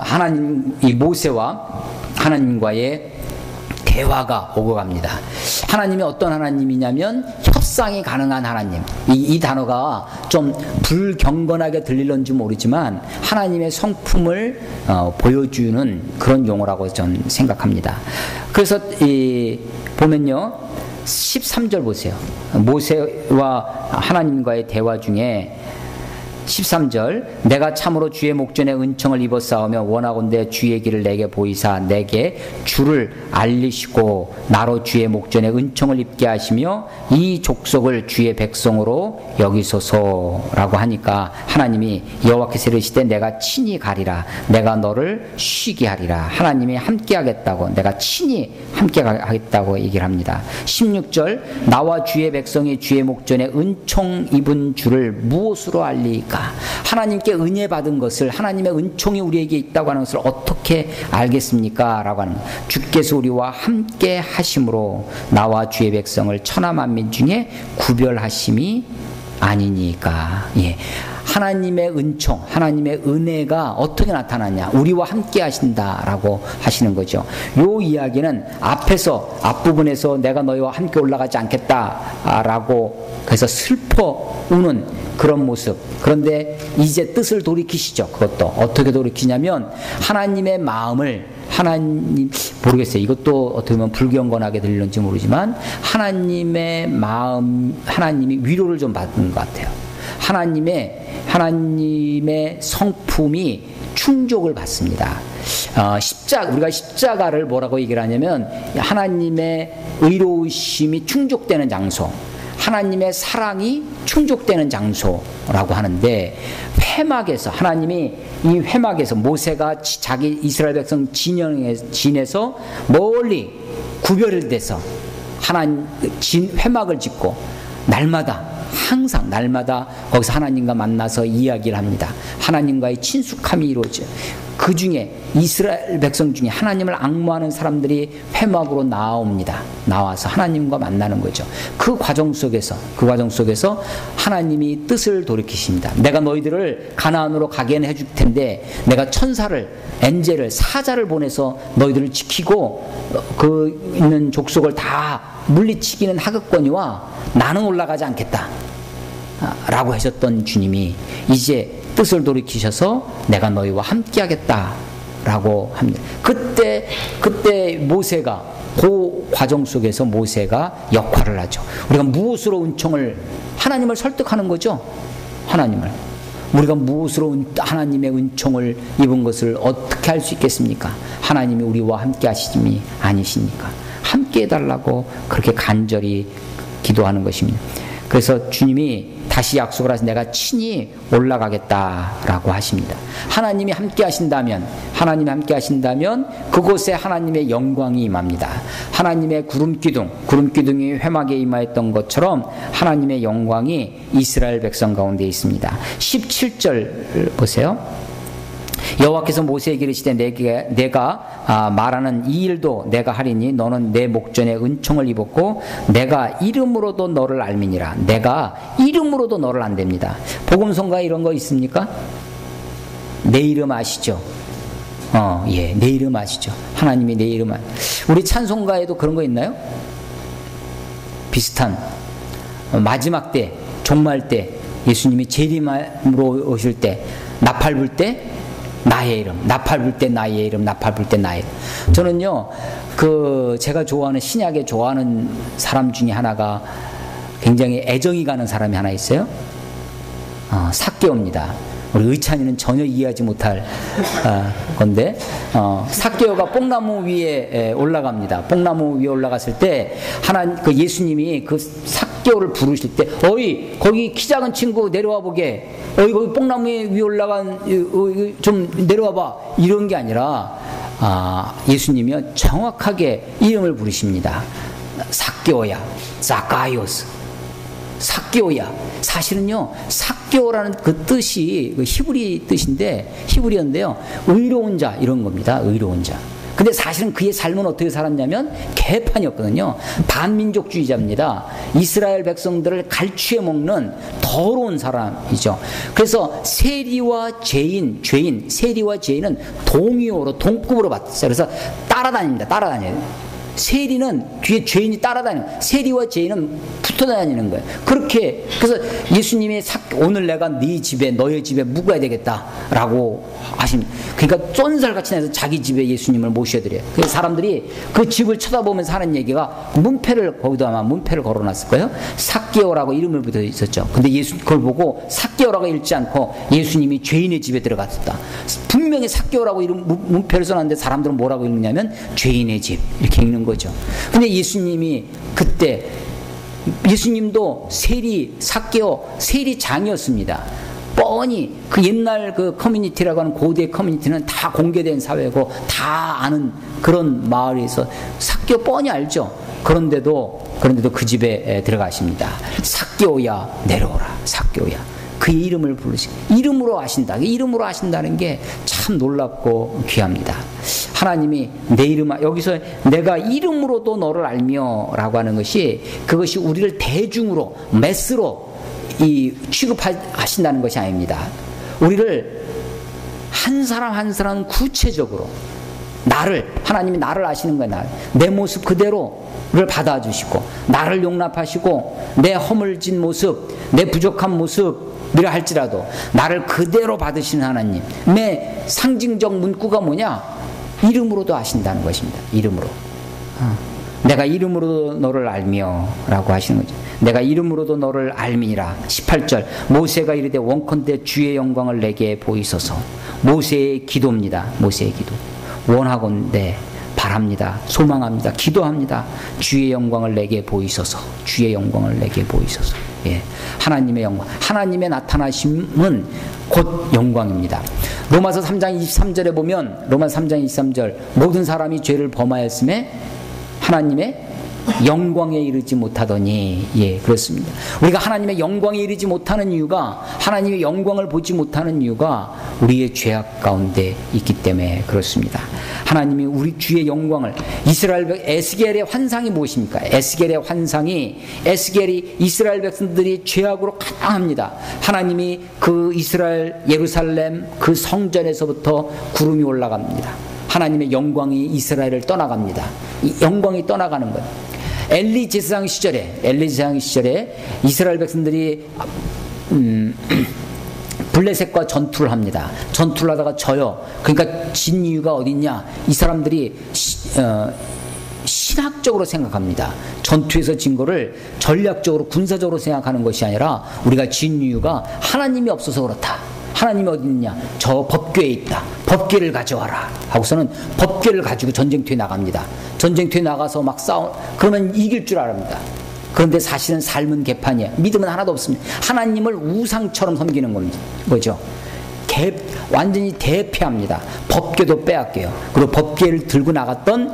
하나님, 이 모세와 하나님과의 대화가 오고 갑니다. 하나님이 어떤 하나님이냐면 협상이 가능한 하나님. 이 단어가 좀 불경건하게 들릴런지 모르지만 하나님의 성품을 보여주는 그런 용어라고 저는 생각합니다. 그래서 보면요, 13절 보세요. 모세와 하나님과의 대화 중에 13절, 내가 참으로 주의 목전에 은총을 입었사오며 원하건대 주의 길을 내게 보이사 내게 주를 알리시고 나로 주의 목전에 은총을 입게 하시며 이 족속을 주의 백성으로 여기소서라고 하니까 하나님이 여호와께서 이르시되 내가 친히 가리라, 내가 너를 쉬게 하리라. 하나님이 함께 하겠다고, 내가 친히 함께 하겠다고 얘기를 합니다. 16절, 나와 주의 백성이 주의 목전에 은총 입은 주를 무엇으로 알리까? 하나님께 은혜 받은 것을, 하나님의 은총이 우리에게 있다고 하는 것을 어떻게 알겠습니까? 라고 하는, 주께서 우리와 함께 하심으로 나와 주의 백성을 천하 만민 중에 구별하심이 아니니까. 예. 하나님의 은총, 하나님의 은혜가 어떻게 나타나냐? 우리와 함께 하신다라고 하시는 거죠. 요 이야기는 앞부분에서 내가 너희와 함께 올라가지 않겠다라고 그래서 슬퍼 우는 그런 모습. 그런데 이제 뜻을 돌이키시죠. 그것도 어떻게 돌이키냐면 하나님의 마음을, 모르겠어요. 이것도 어떻게 보면 불경건하게 들리는지 모르지만 하나님의 마음, 하나님이 위로를 좀 받는 것 같아요. 하나님의 성품이 충족을 받습니다. 우리가 십자가를 뭐라고 얘기를 하냐면 하나님의 의로우심이 충족되는 장소, 하나님의 사랑이 충족되는 장소라고 하는데, 회막에서 하나님이 이 회막에서 모세가 자기 이스라엘 백성 진에서 멀리 구별돼서 회막을 짓고 항상 날마다 거기서 하나님과 만나서 이야기를 합니다. 하나님과의 친숙함이 이루어져요. 그 중에 이스라엘 백성 중에 하나님을 앙모하는 사람들이 회막으로 나와서 하나님과 만나는 거죠. 그 과정 속에서 하나님이 뜻을 돌이키십니다. 내가 너희들을 가나안으로 가게는 해줄 텐데 내가 엔젤을 사자를 보내서 너희들을 지키고 그 있는 족속을 다 물리치기는 하겠거니와 나는 올라가지 않겠다 라고 하셨던 주님이 이제 뜻을 돌이키셔서 내가 너희와 함께 하겠다 라고 합니다. 그때 모세가, 그 과정 속에서 모세가 역할을 하죠. 우리가 무엇으로 하나님을 설득하는 거죠. 우리가 무엇으로 하나님의 은총을 입은 것을 어떻게 할 수 있겠습니까? 하나님이 우리와 함께 하시심이 아니십니까? 함께 해달라고 그렇게 간절히 기도하는 것입니다. 그래서 주님이 다시 약속을 하셔서 내가 친히 올라가겠다라고 하십니다. 하나님이 함께 하신다면 그곳에 하나님의 영광이 임합니다. 하나님의 구름기둥이 회막에 임하였던 것처럼 하나님의 영광이 이스라엘 백성 가운데 있습니다. 17절 보세요. 여호와께서 모세에게 이르시되 내가 말하는 이 일도 내가 하리니 너는 내 목전에 은총을 입었고 내가 이름으로도 너를 알미니라. 내가 이름으로도 너를 안됩니다. 복음성가에 이런 거 있습니까? 내 이름 아시죠? 예, 내 이름 아시죠? 하나님이 내 이름 우리 찬송가에도 그런 거 있나요? 비슷한 마지막 때, 종말 때, 예수님이 재림으로 오실 때, 나팔 불 때 나의 이름, 나팔 불 때 나의 이름, 나팔 불 때 나의 이름. 저는요, 제가 좋아하는 신약에 좋아하는 사람 중에 하나가 굉장히 애정이 가는 사람이 하나 있어요. 삭개오입니다. 우리 의찬이는 전혀 이해하지 못할 건데, 삭개오가 뽕나무 위에 올라갑니다. 뽕나무 위에 올라갔을 때 예수님이 그 삭개오를 부르실 때, 어이 거기 키 작은 친구 내려와 보게, 어이 거기 뽕나무 위에 올라간 좀 내려와 봐, 이런 게 아니라 예수님이 정확하게 이름을 부르십니다. 삭개오야, 자카이오스. 삭개오야. 사실은요, 삭개오라는 그 뜻이 히브리 뜻인데, 히브리어인데요, 의로운 자 이런 겁니다. 의로운 자. 근데 사실은 그의 삶은 어떻게 살았냐면 개판이었거든요. 반민족주의자입니다. 이스라엘 백성들을 갈취해 먹는 더러운 사람이죠. 그래서 세리와 죄인, 세리와 죄인은 동의어로 동급으로 봤어요. 그래서 따라다녀요. 세리는 뒤에 죄인이 따라다니는, 세리와 죄인은 붙어다니는 거예요. 그렇게, 그래서 예수님이 오늘 내가 네 집에, 너의 집에 묵어야 되겠다라고 하십니다. 그러니까 쫀살같이 내서 자기 집에 예수님을 모셔드려요. 그래서 사람들이 그 집을 쳐다보면서 하는 얘기가, 거기도 아마 문패를 걸어놨을 거예요. 삭개오라고 이름을 붙어 있었죠. 근데 그걸 보고 삭개오라고 읽지 않고 예수님이 죄인의 집에 들어갔다. 분명히 삭개오라고 문패를 써놨는데 사람들은 뭐라고 읽느냐면 죄인의 집, 이렇게 읽는 거죠. 근데 예수님이 그때, 예수님도 삭개오 세리장이었습니다. 뻔히 그 옛날 그 커뮤니티라고 하는 고대 커뮤니티는 다 공개된 사회고 다 아는 그런 마을에서 삭개오 뻔히 알죠. 그런데도 그 집에 들어가십니다. 삭개오야 내려오라. 삭개오야. 그의 이름을 이름으로 아신다. 이름으로 아신다는 게 참 놀랍고 귀합니다. 하나님이 내 이름, 여기서 내가 이름으로도 너를 알며라고 하는 그것이 우리를 대중으로, 매스로 취급하신다는 것이 아닙니다. 우리를 한 사람 한 사람 구체적으로 하나님이 나를 아시는 거예요. 내 모습 그대로를 받아주시고 나를 용납하시고 내 허물진 모습, 내 부족한 모습이라 할지라도 나를 그대로 받으시는 하나님의 상징적 문구가 뭐냐? 이름으로도 아신다는 것입니다. 이름으로. 내가 이름으로 너를 알며라고 하시는 거죠. 내가 이름으로도 너를 알미니라. 18절 모세가 이르되 원컨대 주의 영광을 내게 보이소서. 모세의 기도입니다. 모세의 기도. 원하건대 바랍니다. 소망합니다. 기도합니다. 주의 영광을 내게 보이소서. 주의 영광을 내게 보이소서. 예. 하나님의 영광. 하나님의 나타나심은 곧 영광입니다. 로마서 3장 23절에 보면, 로마서 3장 23절 모든 사람이 죄를 범하였음에 하나님의 영광에 이르지 못하더니, 예, 그렇습니다. 우리가 하나님의 영광에 이르지 못하는 이유가, 하나님의 영광을 보지 못하는 이유가 우리의 죄악 가운데 있기 때문에 그렇습니다. 하나님이 우리 주의 영광을, 에스겔의 환상이 무엇입니까? 에스겔의 환상이, 에스겔이 이스라엘 백성들이 죄악으로 가장합니다. 하나님이 그 이스라엘 예루살렘 그 성전에서부터 구름이 올라갑니다. 하나님의 영광이 이스라엘을 떠나갑니다. 이 영광이 떠나가는 거예요. 엘리 제사장 시절에 이스라엘 백성들이 블레셋과 전투를 합니다. 전투를 하다가 져요. 그러니까 진 이유가 어딨냐? 이 사람들이 신학적으로 생각합니다. 전투에서 진 거를 전략적으로 군사적으로 생각하는 것이 아니라 우리가 진 이유가 하나님이 없어서 그렇다. 하나님이 어디 있느냐? 저 법궤에 있다. 법궤를 가져와라 하고서는 법궤를 가지고 전쟁터에 나갑니다. 전쟁터에 나가서 막 그러면 이길 줄 압니다. 그런데 사실은 삶은 개판이에요. 믿음은 하나도 없습니다. 하나님을 우상처럼 섬기는 거죠. 완전히 대패합니다. 법궤도 빼앗겨요. 그리고 법궤를 들고 나갔던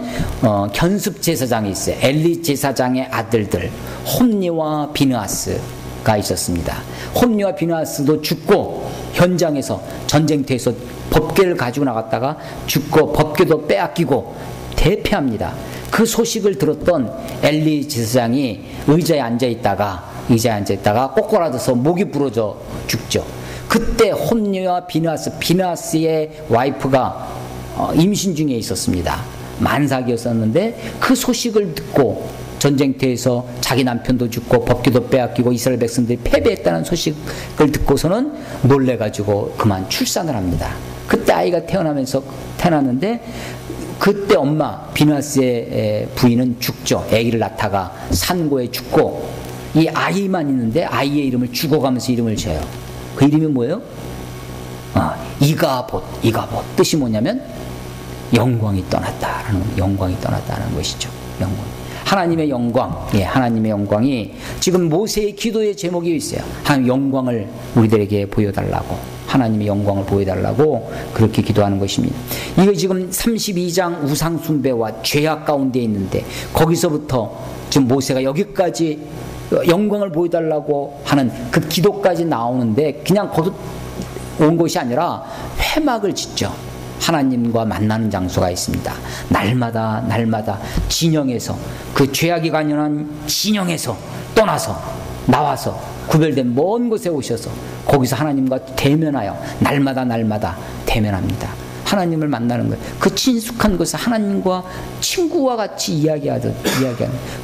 견습 제사장이 있어요. 엘리 제사장의 아들들 홈니와 비느하스가 있었습니다. 홈니와 비느하스도 죽고 현장에서 전쟁터에서 법궤를 가지고 나갔다가 죽고 법궤도 빼앗기고 대패합니다. 그 소식을 들었던 엘리 제사장이 의자에 앉아있다가 꼬꼬라져서 목이 부러져 죽죠. 그때 홈니와 비느하스의 와이프가 임신 중에 있었습니다. 만삭이었었는데 그 소식을 듣고 전쟁터에서 자기 남편도 죽고 법궤도 빼앗기고 이스라엘 백성들이 패배했다는 소식을 듣고서는 놀래가지고 그만 출산을 합니다. 그때 아이가 태어났는데 그때 엄마 비느하스의 부인은 죽죠. 아기를 낳다가 산고에 죽고 이 아이만 있는데 아이의 이름을 죽어가면서 이름을 지어요. 그 이름이 뭐예요? 이가봇. 뜻이 뭐냐면 영광이 떠났다는 것이죠. 영광. 하나님의 영광. 예, 하나님의 영광이 지금 모세의 기도의 제목이 있어요. 하나님 영광을 우리들에게 보여달라고. 하나님의 영광을 보여달라고 그렇게 기도하는 것입니다. 이거 지금 32장 우상숭배와 죄악 가운데 있는데 거기서부터 지금 모세가 여기까지 영광을 보여달라고 하는 그 기도까지 나오는데 그냥 거듭 온 것이 아니라 회막을 짓죠. 하나님과 만나는 장소가 있습니다. 날마다 진영에서 그 죄악이 관연한 진영에서 떠나서 나와서 구별된 먼 곳에 오셔서 거기서 하나님과 대면하여 날마다 대면합니다. 하나님을 만나는 거예요. 그 친숙한 곳에 하나님과 친구와 같이 이야기하는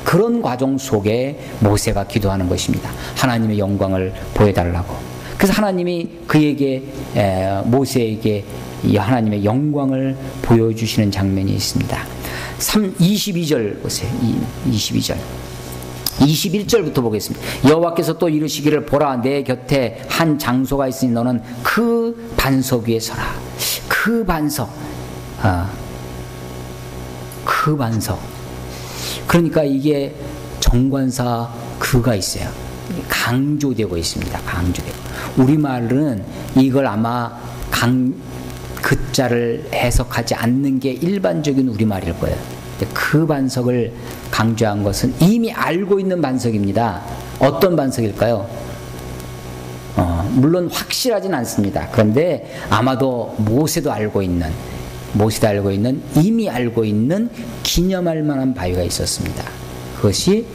그런 과정 속에 모세가 기도하는 것입니다. 하나님의 영광을 보여달라고. 그래서 하나님이 모세에게 이 하나님의 영광을 보여주시는 장면이 있습니다. 22절 보세요. 22절. 21절부터 보겠습니다. 여호와께서 또 이르시기를 보라 내 곁에 한 장소가 있으니 너는 그 반석 위에 서라. 그 반석. 그러니까 이게 정관사 그가 있어요. 강조되고 있습니다. 강조되고. 우리말은 이걸 아마 그자를 해석하지 않는 게 일반적인 우리말일 거예요. 그 반석을 강조한 것은 이미 알고 있는 반석입니다. 어떤 반석일까요? 물론 확실하진 않습니다. 그런데 아마도 모세도 알고 있는 이미 알고 있는 기념할 만한 바위가 있었습니다. 그것이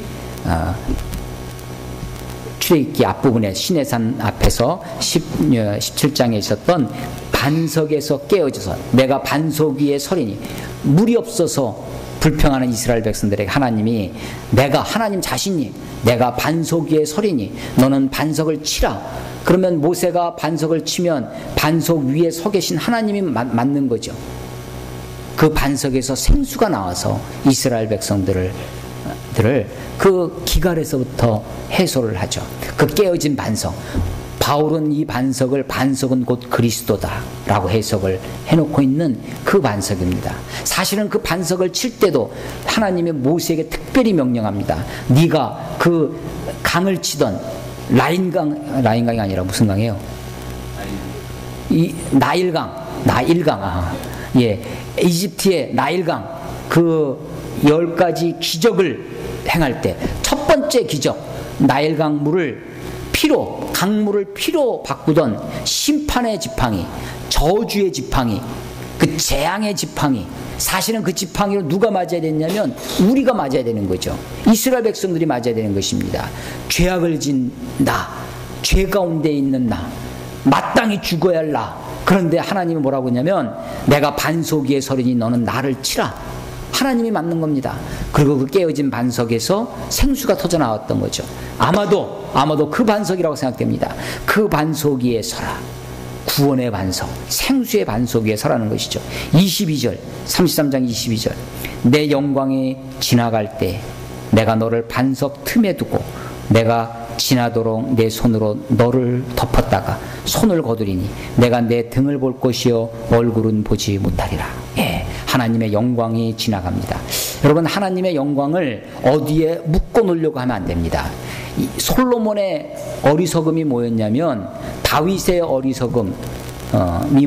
출애굽기 앞부분에 시내산 앞에서 17장에 있었던 반석에서 깨어져서 내가 반석 위에 서리니 물이 없어서 불평하는 이스라엘 백성들에게 하나님이 하나님 자신이 내가 반석 위에 서리니 너는 반석을 치라. 그러면 모세가 반석을 치면 반석 위에 서 계신 하나님이 맞는 거죠. 그 반석에서 생수가 나와서 이스라엘 백성들을 그 기갈에서부터 해소를 하죠. 그 깨어진 반석. 바울은 이 반석은 곧 그리스도다라고 해석을 해놓고 있는 그 반석입니다. 사실은 그 반석을 칠 때도 하나님이 모세에게 특별히 명령합니다. 네가 그 강을 치던 라인강이 아니라 무슨 강이에요? 나일강. 예, 이집트의 나일강 그 10가지 기적을 행할 때 첫 번째 기적 나일강 강물을 피로 바꾸던 심판의 지팡이, 저주의 지팡이, 그 재앙의 지팡이, 사실은 그 지팡이로 누가 맞아야 되냐면 우리가 맞아야 되는 거죠. 이스라엘 백성들이 맞아야 되는 것입니다. 죄악을 진 나, 죄 가운데 있는 나, 마땅히 죽어야 할 나. 그런데 하나님이 뭐라고 하냐면 내가 반석 위에 서리니 너는 나를 치라. 하나님이 맞는 겁니다. 그리고 그 깨어진 반석에서 생수가 터져 나왔던 거죠. 아마도 그 반석이라고 생각됩니다. 그 반석 위에 서라. 구원의 반석, 생수의 반석 위에 서라는 것이죠. 22절, 33장 22절. 내 영광이 지나갈 때 내가 너를 반석 틈에 두고 내가 지나도록 내 손으로 너를 덮었다가 손을 거두리니 내가 내 등을 볼 것이요 얼굴은 보지 못하리라. 예, 하나님의 영광이 지나갑니다. 여러분, 하나님의 영광을 어디에 묶어 놓으려고 하면 안 됩니다. 솔로몬의 어리석음이 뭐였냐면, 다윗의 어리석음이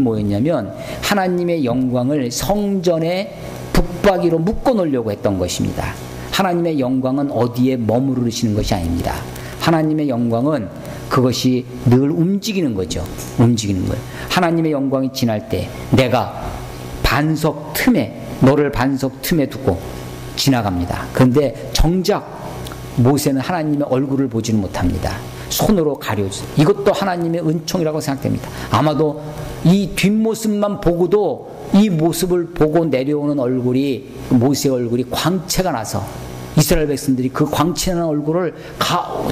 뭐였냐면, 하나님의 영광을 성전에 붙박이로 묶어 놓으려고 했던 것입니다. 하나님의 영광은 어디에 머무르시는 것이 아닙니다. 하나님의 영광은 그것이 늘 움직이는 거죠. 움직이는 거예요. 하나님의 영광이 지날 때 내가 반석 틈에, 너를 반석 틈에 두고 지나갑니다. 그런데 정작 모세는 하나님의 얼굴을 보지는 못합니다. 손으로 가려주세요. 이것도 하나님의 은총이라고 생각됩니다. 아마도 이 뒷모습만 보고도 이 모습을 보고 내려오는 얼굴이, 모세의 얼굴이 광채가 나서 이스라엘 백성들이 그 광채나는 얼굴을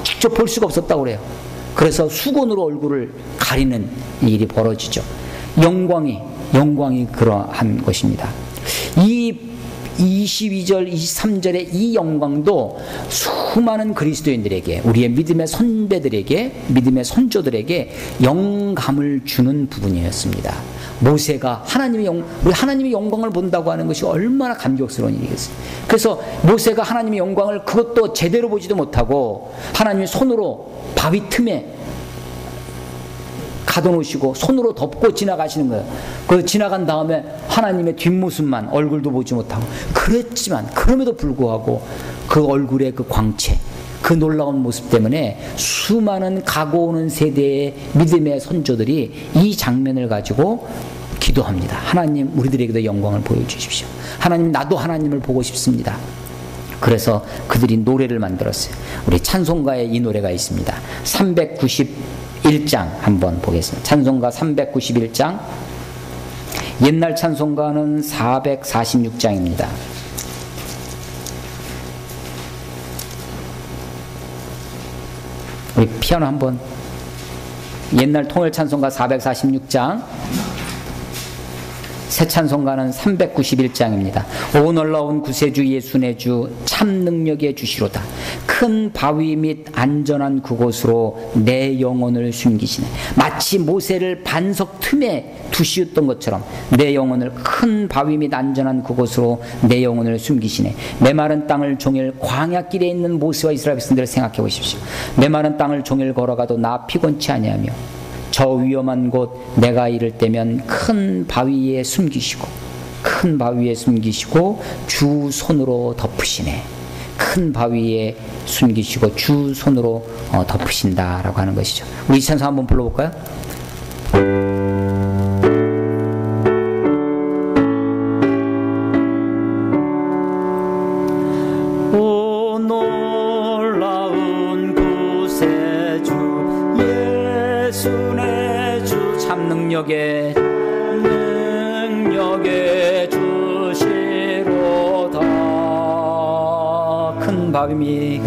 직접 볼 수가 없었다고 그래요. 그래서 수건으로 얼굴을 가리는 일이 벌어지죠. 영광이 그러한 것입니다. 이 22절, 23절의 이 영광도 수많은 그리스도인들에게, 우리의 믿음의 선배들에게, 믿음의 선조들에게 영감을 주는 부분이었습니다. 모세가 우리 하나님의 영광을 본다고 하는 것이 얼마나 감격스러운 일이겠어요. 그래서 모세가 하나님의 영광을 그것도 제대로 보지도 못하고 하나님의 손으로 바위 틈에 가둬놓으시고 손으로 덮고 지나가시는 거예요. 그 지나간 다음에 하나님의 뒷모습만, 얼굴도 보지 못하고, 그랬지만 그럼에도 불구하고 그 얼굴의 그 광채, 그 놀라운 모습 때문에 수많은 가고 오는 세대의 믿음의 선조들이 이 장면을 가지고 기도합니다. 하나님, 우리들에게도 영광을 보여주십시오. 하나님, 나도 하나님을 보고 싶습니다. 그래서 그들이 노래를 만들었어요. 우리 찬송가에 이 노래가 있습니다. 391장 한번 보겠습니다. 찬송가 391장. 옛날 찬송가는 446장입니다. 우리 피아노 한번. 옛날 통일 찬송가 446장, 새 찬송가는 391장입니다. 오 놀라운 구세주 예수 내 주 참 능력의 주시로다. 큰 바위 및 안전한 그곳으로 내 영혼을 숨기시네. 마치 모세를 반석 틈에 두시었던 것처럼 내 영혼을 큰 바위 및 안전한 그곳으로 내 영혼을 숨기시네. 메마른 땅을 종일 광야길에 있는 모세와 이스라엘 백성들을 생각해 보십시오. 메마른 땅을 종일 걸어가도 나 피곤치 아니하며 저 위험한 곳 내가 이를 때면 큰 바위에 숨기시고 주 손으로 덮으시네. 큰 바위에 숨기시고 주 손으로 덮으신다라고 하는 것이죠. 우리 이 찬송 한번 불러볼까요? 오 놀라운 구세주 예수 내 주 참 능력의 주시로다. 큰 바위 및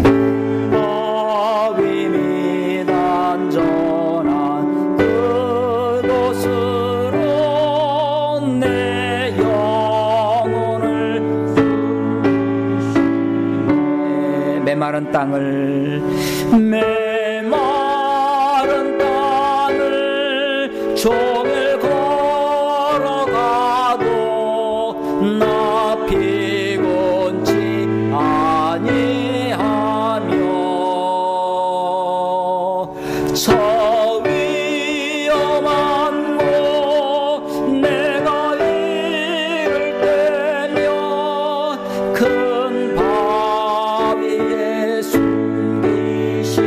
안전한 그곳으로 내 영혼을 숨기시네. 메마른 땅을 종일 걸어가도 나 피곤치 아니하며 저 위험한 곳 내가 이를 때면 큰 바위에 숨기시고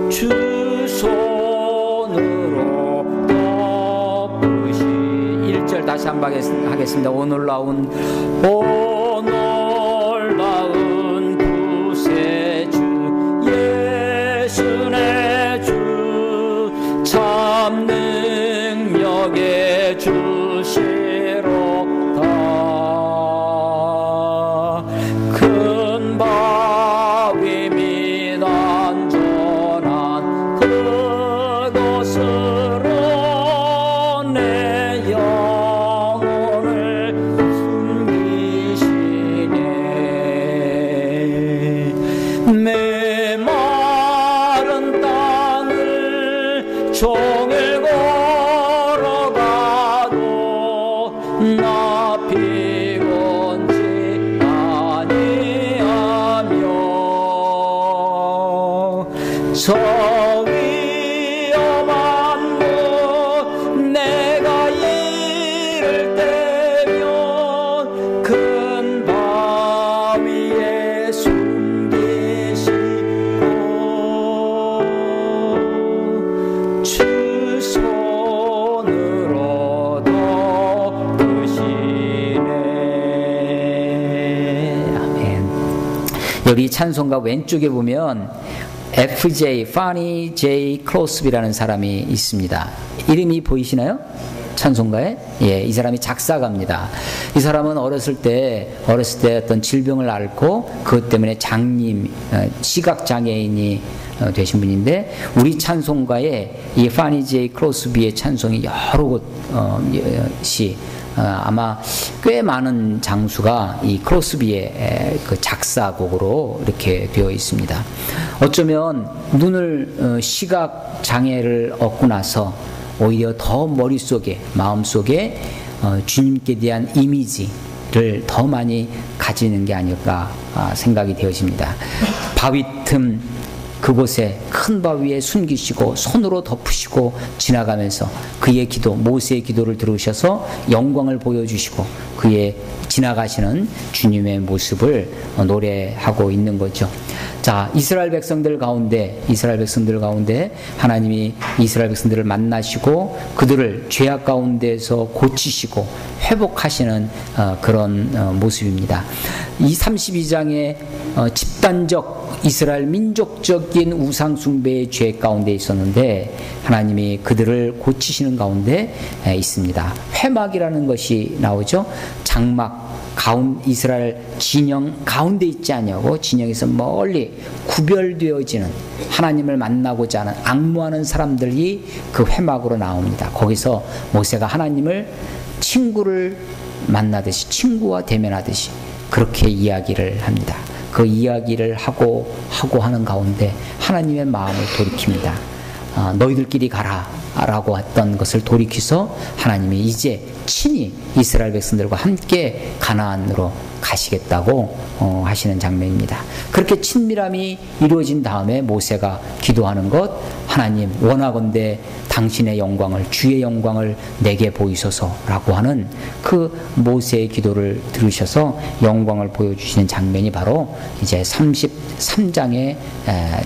주 손으로 덮으시. 1절 다시 한번 하겠습니다. 오 놀라운 구세주 예수 내 주 참 능력의 주시로다. 큰 바위 및 안전한 그곳으로 내 영혼을 숨기시네. 메마른 땅을 종일 걸어가도 위험한 곳 내가 이를 때면 큰 바위에 숨기시고 주 손으로 덮으시네. 아멘. 여기 찬송가 왼쪽에 보면 F.J. Fanny J. Crosby라는 사람이 있습니다. 이름이 보이시나요? 찬송가에? 예, 이 사람이 작사가입니다. 이 사람은 어렸을 때 어떤 질병을 앓고 그것 때문에 시각장애인이 되신 분인데, 우리 찬송가에 이 파니 제이 크로스비의 찬송이 여러 곳이 아마 꽤 많은 장수가 이 크로스비의 그 작사곡으로 이렇게 되어 있습니다. 어쩌면 눈을 시각 장애를 얻고 나서 오히려 더 머릿속에, 마음속에 주님께 대한 이미지를 더 많이 가지는 게 아닐까 생각이 되어집니다. 바위 틈 그곳에 큰 바위에 숨기시고 손으로 덮으시고 지나가면서 그의 기도, 모세의 기도를 들으셔서 영광을 보여주시고 그의 지나가시는 주님의 모습을 노래하고 있는 거죠. 자, 이스라엘 백성들 가운데 하나님이 이스라엘 백성들을 만나시고 그들을 죄악 가운데서 고치시고 회복하시는 그런 모습입니다. 이 32장의 집단적 이스라엘 민족적인 우상 숭배의 죄 가운데 있었는데 하나님이 그들을 고치시는 가운데 있습니다. 회막이라는 것이 나오죠. 장막 이스라엘 진영 가운데 있지 않냐고, 진영에서 멀리 구별되어지는 하나님을 만나고자 하는 앙무하는 사람들이 그 회막으로 나옵니다. 거기서 모세가 하나님을 친구를 만나듯이, 친구와 대면하듯이 그렇게 이야기를 합니다. 그 이야기를 하고 하는 가운데 하나님의 마음을 돌이킵니다. 너희들끼리 가라 라고 했던 것을 돌이켜서 하나님이 이제 친히 이스라엘 백성들과 함께 가나안으로 가시겠다고 하시는 장면입니다. 그렇게 친밀함이 이루어진 다음에 모세가 기도하는 것, 하나님 원하건대 당신의 영광을, 주의 영광을 내게 보이소서라고 하는 그 모세의 기도를 들으셔서 영광을 보여주시는 장면이 바로 이제 33장의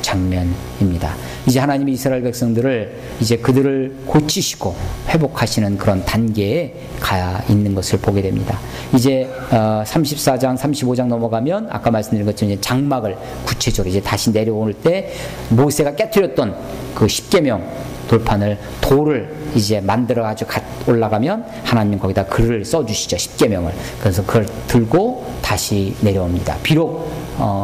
장면입니다. 이제 하나님이 이스라엘 백성들을 이제 그들을 고치시고 회복하시는 그런 단계에 가 있는 것을 보게 됩니다. 이제 34장, 35장 넘어가면 아까 말씀드린 것처럼 이제 장막을 구체적으로 이제 다시 내려올 때 모세가 깨뜨렸던 그 십계명 돌판을, 돌을 이제 만들어 가지고 올라가면 하나님 거기다 글을 써주시죠. 십계명을. 그래서 그걸 들고 다시 내려옵니다. 비록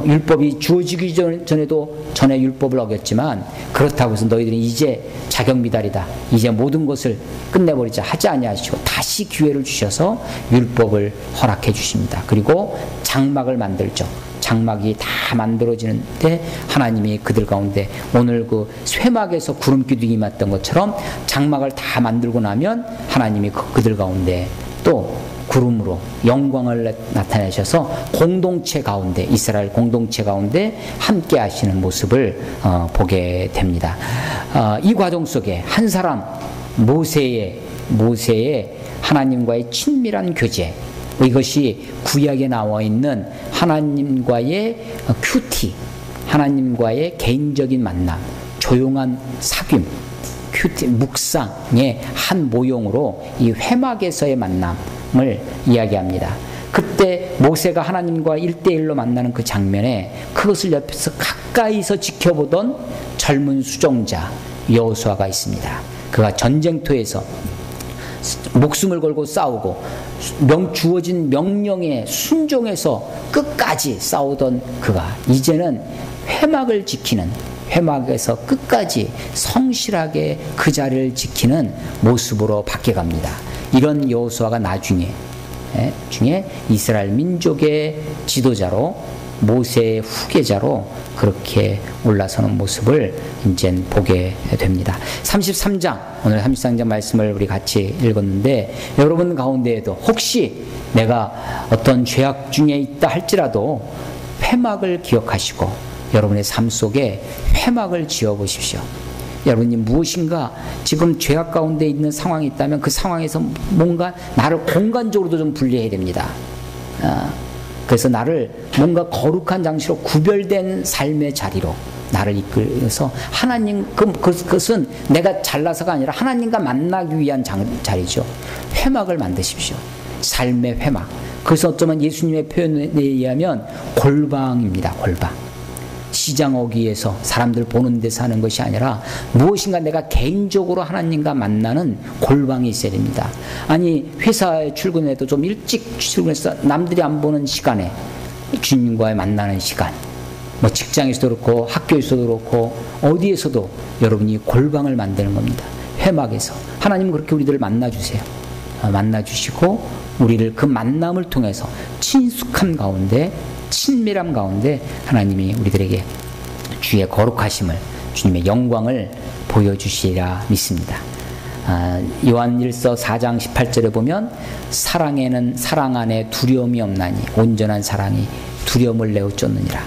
율법이 주어지기 전에 율법을 어겼지만 그렇다고 해서 너희들이 이제 자격미달이다, 이제 모든 것을 끝내버리자 하지 아니하시고 다시 기회를 주셔서 율법을 허락해 주십니다. 그리고 장막을 만들죠. 장막이 다 만들어지는데 하나님이 그들 가운데 오늘 그 쇠막에서 구름 기둥이 임했던 것처럼 장막을 다 만들고 나면 하나님이 그들 가운데 또 구름으로 영광을 나타내셔서 공동체 가운데, 이스라엘 공동체 가운데 함께 하시는 모습을 보게 됩니다. 이 과정 속에 한 사람 모세의 하나님과의 친밀한 교제, 이것이 구약에 나와 있는 하나님과의 큐티, 하나님과의 개인적인 만남, 조용한 사귐, 큐티, 묵상의 한 모형으로 이 회막에서의 만남을 이야기합니다. 그때 모세가 하나님과 1대1로 만나는 그 장면에 그것을 옆에서 가까이서 지켜보던 젊은 수종자 여호수아가 있습니다. 그가 전쟁터에서 목숨을 걸고 싸우고 주어진 명령에 순종해서 끝까지 싸우던 그가 이제는 회막을 지키는, 회막에서 끝까지 성실하게 그 자리를 지키는 모습으로 바뀌어갑니다. 이런 여호수아가 나중에 이스라엘 민족의 지도자로, 모세의 후계자로 그렇게 올라서는 모습을 이제 보게 됩니다. 33장, 오늘 33장 말씀을 우리 같이 읽었는데 여러분 가운데에도 혹시 내가 어떤 죄악 중에 있다 할지라도 회막을 기억하시고 여러분의 삶 속에 회막을 지어보십시오. 여러분이 무엇인가 지금 죄악 가운데 있는 상황이 있다면 그 상황에서 뭔가 나를 공간적으로도 좀 분리해야 됩니다. 그래서 나를 뭔가 거룩한 장치로 구별된 삶의 자리로 나를 이끌어서 하나님, 그것은 내가 잘나서가 아니라 하나님과 만나기 위한 자리죠. 회막을 만드십시오. 삶의 회막. 그래서 어쩌면 예수님의 표현에 의하면 골방입니다. 골방. 시장 어귀에서 사람들 보는 데서 하는 것이 아니라 무엇인가 내가 개인적으로 하나님과 만나는 골방이 있어야 됩니다. 아니 회사에 출근해도 좀 일찍 출근해서 남들이 안 보는 시간에 주님과의 만나는 시간, 뭐 직장에서도 그렇고 학교에서도 그렇고 어디에서도 여러분이 골방을 만드는 겁니다. 회막에서 하나님은 그렇게 우리들을 만나주세요. 만나주시고 우리를 그 만남을 통해서 친숙함 가운데, 친밀함 가운데 하나님이 우리들에게 주의 거룩하심을, 주님의 영광을 보여주시리라 믿습니다. 요한 1서 4장 18절에 보면 사랑 안에 두려움이 없나니 온전한 사랑이 두려움을 내어 쫓느니라.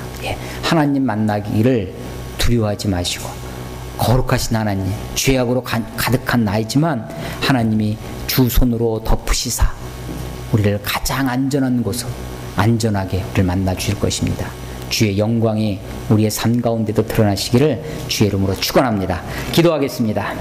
하나님 만나기를 두려워하지 마시고, 거룩하신 하나님, 죄악으로 가득한 나이지만 하나님이 주 손으로 덮으시사 우리를 가장 안전한 곳으로 안전하게 우리를 만나 주실 것입니다. 주의 영광이 우리의 삶 가운데도 드러나시기를 주의 이름으로 축원합니다. 기도하겠습니다.